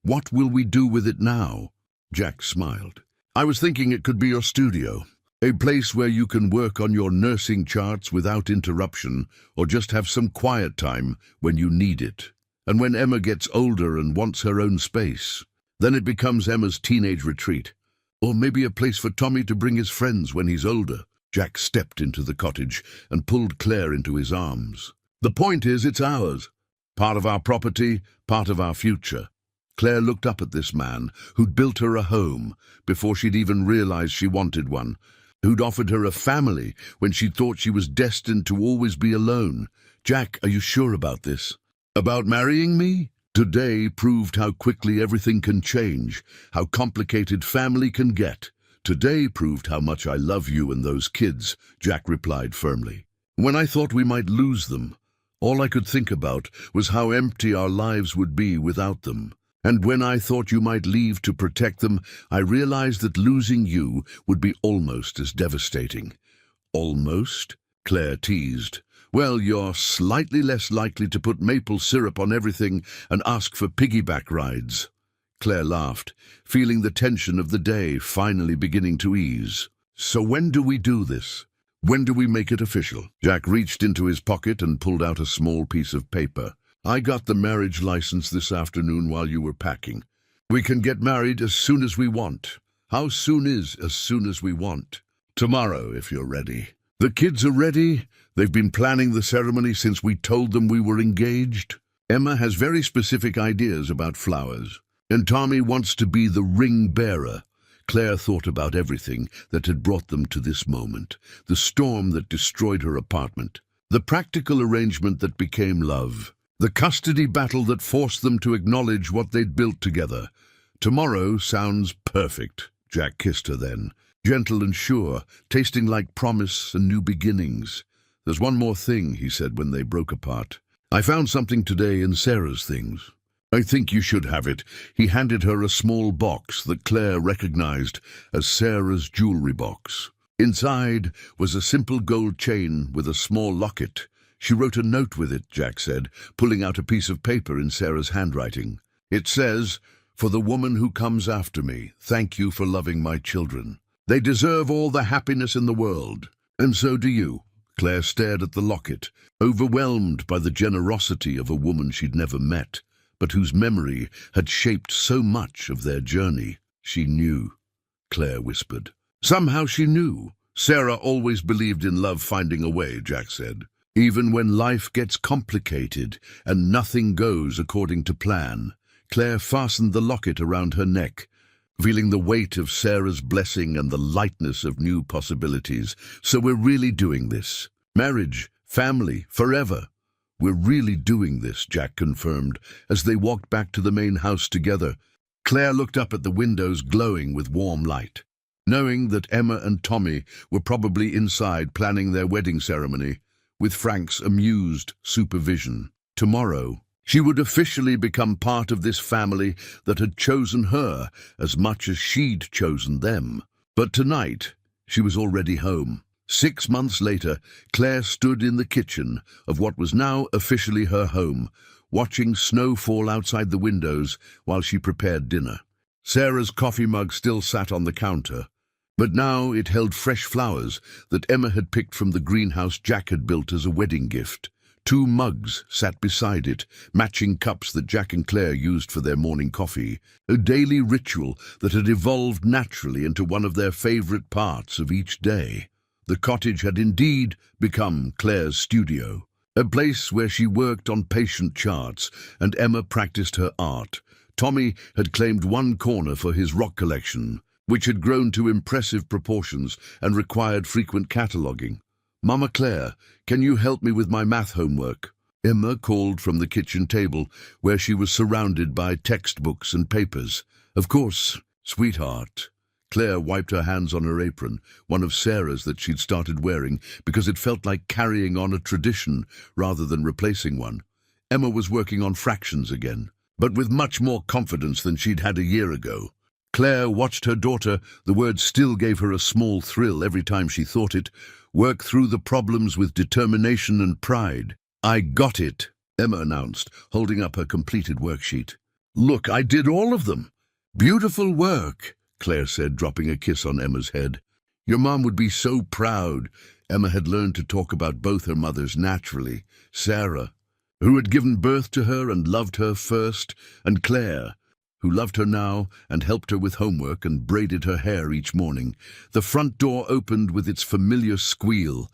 "What will we do with it now?" Jack smiled. "I was thinking it could be your studio, a place where you can work on your nursing charts without interruption, or just have some quiet time when you need it. And when Emma gets older and wants her own space, then it becomes Emma's teenage retreat. Or maybe a place for Tommy to bring his friends when he's older." Jack stepped into the cottage and pulled Claire into his arms. "The point is, it's ours. Part of our property, part of our future." Claire looked up at this man who'd built her a home before she'd even realized she wanted one, who'd offered her a family when she thought she was destined to always be alone. "Jack, are you sure about this? About marrying me?" Today proved how quickly everything can change, how complicated family can get. "Today proved how much I love you and those kids," Jack replied firmly. "When I thought we might lose them, all I could think about was how empty our lives would be without them. And when I thought you might leave to protect them, I realized that losing you would be almost as devastating." "Almost?" Claire teased. "Well, you're slightly less likely to put maple syrup on everything and ask for piggyback rides." Claire laughed, feeling the tension of the day finally beginning to ease. "So when do we do this? When do we make it official?" Jack reached into his pocket and pulled out a small piece of paper. "I got the marriage license this afternoon while you were packing. We can get married as soon as we want." "How soon is as soon as we want?" "Tomorrow, if you're ready." "The kids are ready? They've been planning the ceremony since we told them we were engaged?" Emma has very specific ideas about flowers, and Tommy wants to be the ring bearer. Claire thought about everything that had brought them to this moment, the storm that destroyed her apartment, the practical arrangement that became love, the custody battle that forced them to acknowledge what they'd built together. Tomorrow sounds perfect, Jack kissed her then, gentle and sure, tasting like promise and new beginnings. There's one more thing, he said when they broke apart. I found something today in Sarah's things. I think you should have it. He handed her a small box that Claire recognized as Sarah's jewelry box. Inside was a simple gold chain with a small locket. She wrote a note with it, Jack said, pulling out a piece of paper in Sarah's handwriting. It says, "For the woman who comes after me, thank you for loving my children. They deserve all the happiness in the world. And so do you." Claire stared at the locket, overwhelmed by the generosity of a woman she'd never met, but whose memory had shaped so much of their journey. She knew, Claire whispered. Somehow she knew. Sarah always believed in love finding a way, Jack said. Even when life gets complicated and nothing goes according to plan. Claire fastened the locket around her neck, feeling the weight of Sarah's blessing and the lightness of new possibilities. So we're really doing this. Marriage, family, forever. We're really doing this, Jack confirmed, as they walked back to the main house together. Claire looked up at the windows glowing with warm light. Knowing that Emma and Tommy were probably inside planning their wedding ceremony, with Frank's amused supervision. Tomorrow, she would officially become part of this family that had chosen her as much as she'd chosen them. But tonight, she was already home. 6 months later, Claire stood in the kitchen of what was now officially her home, watching snow fall outside the windows while she prepared dinner. Sarah's coffee mug still sat on the counter, but now it held fresh flowers that Emma had picked from the greenhouse Jack had built as a wedding gift. 2 mugs sat beside it, matching cups that Jack and Claire used for their morning coffee, a daily ritual that had evolved naturally into one of their favorite parts of each day. The cottage had indeed become Claire's studio, a place where she worked on patient charts and Emma practiced her art. Tommy had claimed one corner for his rock collection, which had grown to impressive proportions and required frequent cataloguing. "Mama Claire, can you help me with my math homework?" Emma called from the kitchen table, where she was surrounded by textbooks and papers. "Of course, sweetheart." Claire wiped her hands on her apron, one of Sarah's that she'd started wearing because it felt like carrying on a tradition rather than replacing one. Emma was working on fractions again, but with much more confidence than she'd had a year ago. Claire watched her daughter, the word still gave her a small thrill every time she thought it, work through the problems with determination and pride. "I got it," Emma announced, holding up her completed worksheet. "Look, I did all of them." "Beautiful work," Claire said, dropping a kiss on Emma's head. "Your mom would be so proud." Emma had learned to talk about both her mothers naturally. Sarah, who had given birth to her and loved her first, and Claire, who loved her now and helped her with homework and braided her hair each morning. The front door opened with its familiar squeal.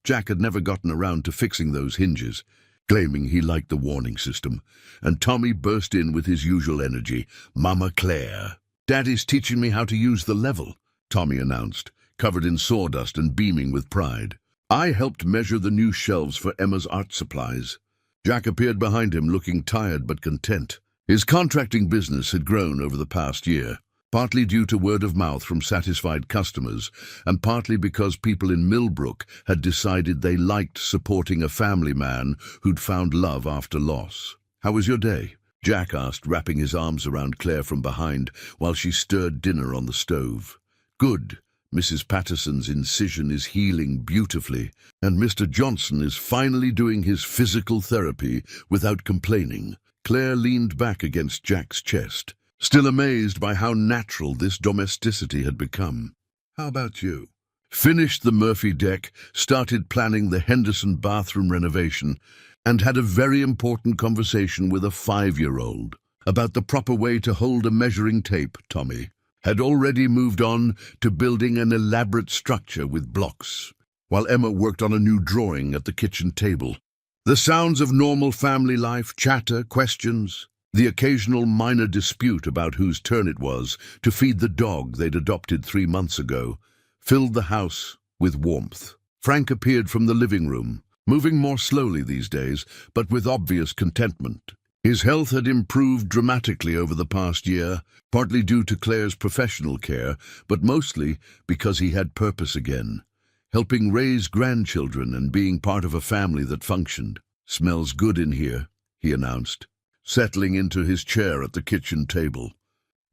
Jack had never gotten around to fixing those hinges, claiming he liked the warning system, and Tommy burst in with his usual energy. "Mama Claire." "Daddy's teaching me how to use the level," Tommy announced, covered in sawdust and beaming with pride. "I helped measure the new shelves for Emma's art supplies." Jack appeared behind him, looking tired but content. His contracting business had grown over the past year, partly due to word of mouth from satisfied customers, and partly because people in Millbrook had decided they liked supporting a family man who'd found love after loss. "How was your day?" Jack asked, wrapping his arms around Claire from behind while she stirred dinner on the stove. "Good. Mrs. Patterson's incision is healing beautifully, and Mr. Johnson is finally doing his physical therapy without complaining." Claire leaned back against Jack's chest, still amazed by how natural this domesticity had become. "How about you?" Finished the Murphy deck, started planning the Henderson bathroom renovation, and had a very important conversation with a 5-year-old about the proper way to hold a measuring tape. Tommy had already moved on to building an elaborate structure with blocks, while Emma worked on a new drawing at the kitchen table. The sounds of normal family life, chatter, questions, the occasional minor dispute about whose turn it was to feed the dog they'd adopted 3 months ago, filled the house with warmth. Frank appeared from the living room, moving more slowly these days, but with obvious contentment. His health had improved dramatically over the past year, partly due to Claire's professional care, but mostly because he had purpose again, helping raise grandchildren and being part of a family that functioned. "Smells good in here," he announced, settling into his chair at the kitchen table.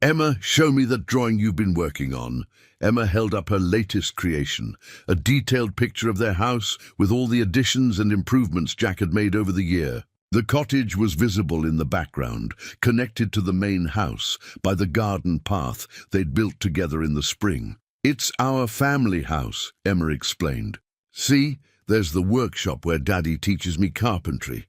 "Emma, show me that drawing you've been working on." Emma held up her latest creation, a detailed picture of their house with all the additions and improvements Jack had made over the year. The cottage was visible in the background, connected to the main house by the garden path they'd built together in the spring. "It's our family house," Emma explained. "See, there's the workshop where Daddy teaches me carpentry.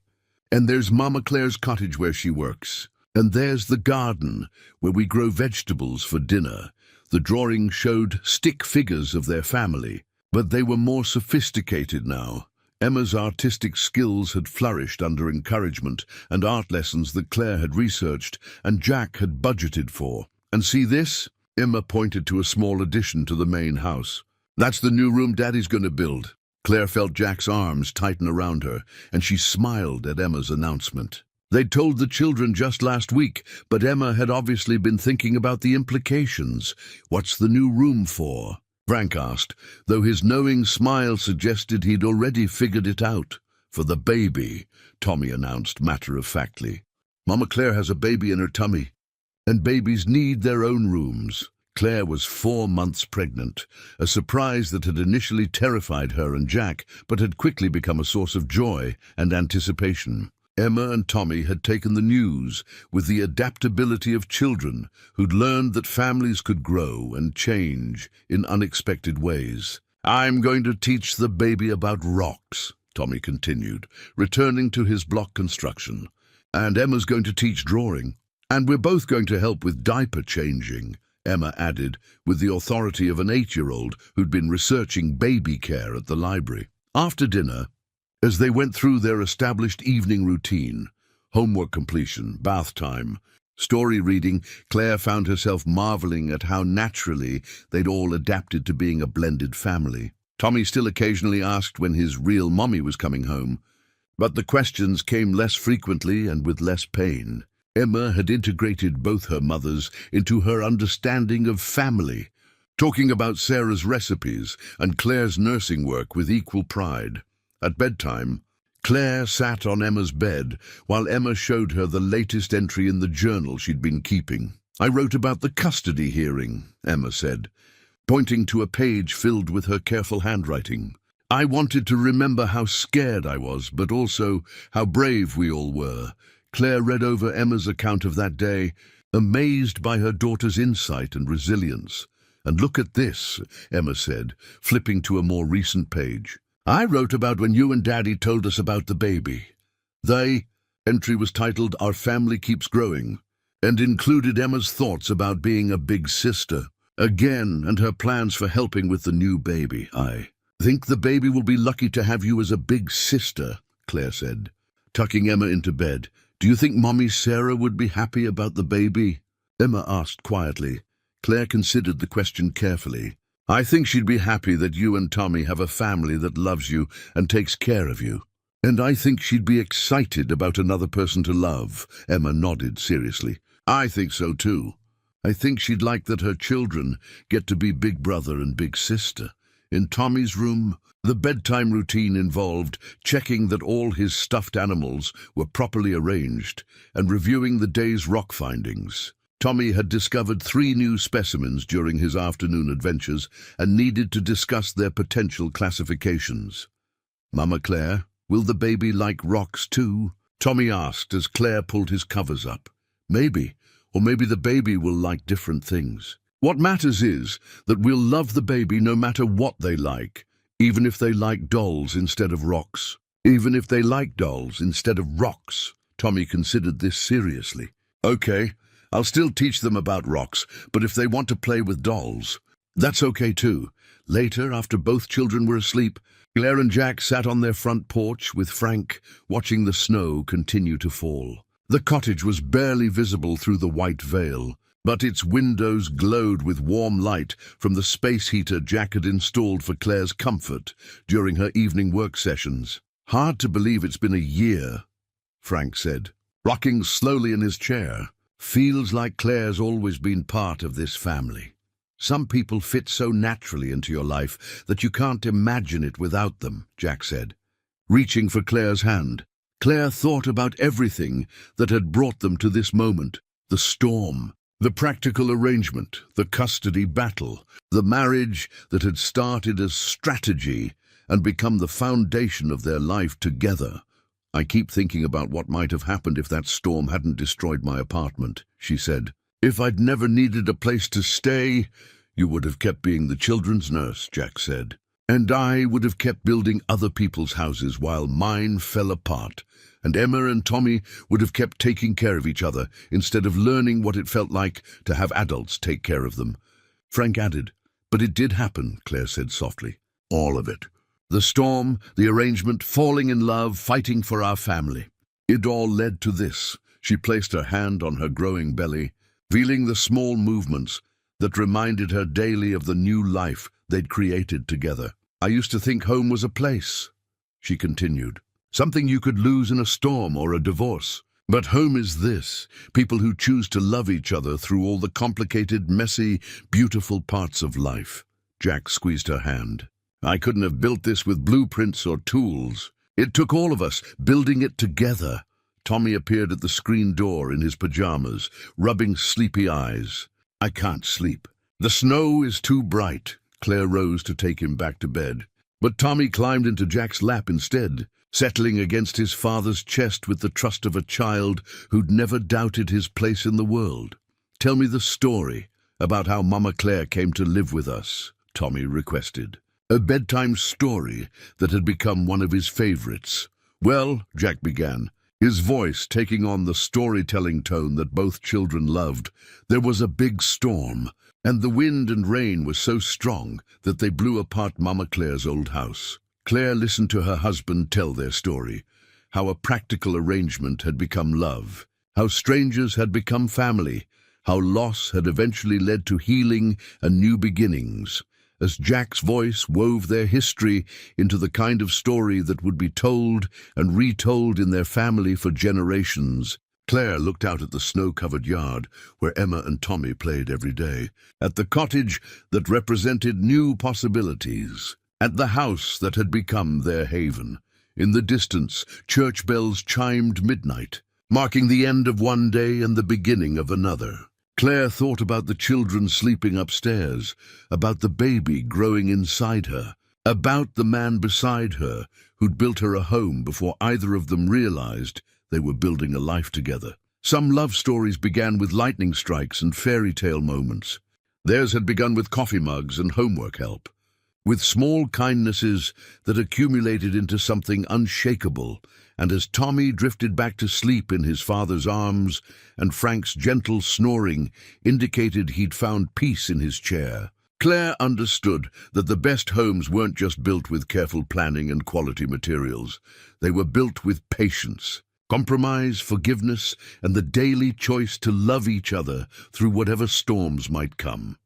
And there's Mama Claire's cottage where she works. And there's the garden, where we grow vegetables for dinner." The drawing showed stick figures of their family, but they were more sophisticated now. Emma's artistic skills had flourished under encouragement and art lessons that Claire had researched and Jack had budgeted for. "And see this?" Emma pointed to a small addition to the main house. "That's the new room Daddy's going to build." Claire felt Jack's arms tighten around her, and she smiled at Emma's announcement. They'd told the children just last week, but Emma had obviously been thinking about the implications. "What's the new room for?" Frank asked, though his knowing smile suggested he'd already figured it out. "For the baby," Tommy announced matter-of-factly. "Mama Claire has a baby in her tummy, and babies need their own rooms." Claire was 4 months pregnant, a surprise that had initially terrified her and Jack, but had quickly become a source of joy and anticipation. Emma and Tommy had taken the news with the adaptability of children who'd learned that families could grow and change in unexpected ways. "I'm going to teach the baby about rocks," Tommy continued, returning to his block construction. "And Emma's going to teach drawing. And we're both going to help with diaper changing," Emma added, with the authority of an 8-year-old who'd been researching baby care at the library. After dinner, as they went through their established evening routine, homework completion, bath time, story reading, Claire found herself marveling at how naturally they'd all adapted to being a blended family. Tommy still occasionally asked when his real mommy was coming home, but the questions came less frequently and with less pain. Emma had integrated both her mothers into her understanding of family, talking about Sarah's recipes and Claire's nursing work with equal pride. At bedtime, Claire sat on Emma's bed while Emma showed her the latest entry in the journal she'd been keeping. "I wrote about the custody hearing," Emma said, pointing to a page filled with her careful handwriting. "I wanted to remember how scared I was, but also how brave we all were." Claire read over Emma's account of that day, amazed by her daughter's insight and resilience. "And look at this," Emma said, flipping to a more recent page. "I wrote about when you and Daddy told us about the baby." The entry was titled "Our Family Keeps Growing," and included Emma's thoughts about being a big sister again and her plans for helping with the new baby. "I think the baby will be lucky to have you as a big sister," Claire said, tucking Emma into bed. "Do you think Mommy Sarah would be happy about the baby?" Emma asked quietly. Claire considered the question carefully. "I think she'd be happy that you and Tommy have a family that loves you and takes care of you. And I think she'd be excited about another person to love." Emma nodded seriously. "I think so too. I think she'd like that her children get to be big brother and big sister." In Tommy's room, the bedtime routine involved checking that all his stuffed animals were properly arranged and reviewing the day's rock findings. Tommy had discovered 3 new specimens during his afternoon adventures and needed to discuss their potential classifications. "Mama Claire, will the baby like rocks too?" Tommy asked as Claire pulled his covers up. "Maybe, or maybe the baby will like different things. What matters is that we'll love the baby no matter what they like, even if they like dolls instead of rocks." "Even if they like dolls instead of rocks." Tommy considered this seriously. "Okay. I'll still teach them about rocks, but if they want to play with dolls, that's okay too." Later, after both children were asleep, Claire and Jack sat on their front porch with Frank, watching the snow continue to fall. The cottage was barely visible through the white veil, but its windows glowed with warm light from the space heater Jack had installed for Claire's comfort during her evening work sessions. "Hard to believe it's been a year," Frank said, rocking slowly in his chair. "Feels like Claire's always been part of this family. Some people fit so naturally into your life that you can't imagine it without them," Jack said, reaching for Claire's hand. Claire thought about everything that had brought them to this moment: the storm, the practical arrangement, the custody battle, the marriage that had started as strategy and become the foundation of their life together. "I keep thinking about what might have happened if that storm hadn't destroyed my apartment," she said. "If I'd never needed a place to stay, you would have kept being the children's nurse," Jack said. "And I would have kept building other people's houses while mine fell apart. And Emma and Tommy would have kept taking care of each other instead of learning what it felt like to have adults take care of them." Frank added, "But it did happen," Claire said softly. "All of it. The storm, the arrangement, falling in love, fighting for our family. It all led to this." She placed her hand on her growing belly, feeling the small movements that reminded her daily of the new life they'd created together. "I used to think home was a place," she continued, "something you could lose in a storm or a divorce. But home is this: people who choose to love each other through all the complicated, messy, beautiful parts of life." Jack squeezed her hand. "I couldn't have built this with blueprints or tools. It took all of us building it together." Tommy appeared at the screen door in his pajamas, rubbing sleepy eyes. "I can't sleep. The snow is too bright." Claire rose to take him back to bed, but Tommy climbed into Jack's lap instead, settling against his father's chest with the trust of a child who'd never doubted his place in the world. "Tell me the story about how Mama Claire came to live with us," Tommy requested. A bedtime story that had become one of his favorites. "Well," Jack began, his voice taking on the storytelling tone that both children loved, "there was a big storm, and the wind and rain were so strong that they blew apart Mama Claire's old house." Claire listened to her husband tell their story, how a practical arrangement had become love, how strangers had become family, how loss had eventually led to healing and new beginnings. As Jack's voice wove their history into the kind of story that would be told and retold in their family for generations, Claire looked out at the snow-covered yard where Emma and Tommy played every day, at the cottage that represented new possibilities, at the house that had become their haven. In the distance, church bells chimed midnight, marking the end of one day and the beginning of another. Claire thought about the children sleeping upstairs, about the baby growing inside her, about the man beside her who'd built her a home before either of them realized they were building a life together. Some love stories began with lightning strikes and fairy tale moments. Theirs had begun with coffee mugs and homework help, with small kindnesses that accumulated into something unshakable. And as Tommy drifted back to sleep in his father's arms, and Frank's gentle snoring indicated he'd found peace in his chair, Claire understood that the best homes weren't just built with careful planning and quality materials. They were built with patience, compromise, forgiveness, and the daily choice to love each other through whatever storms might come.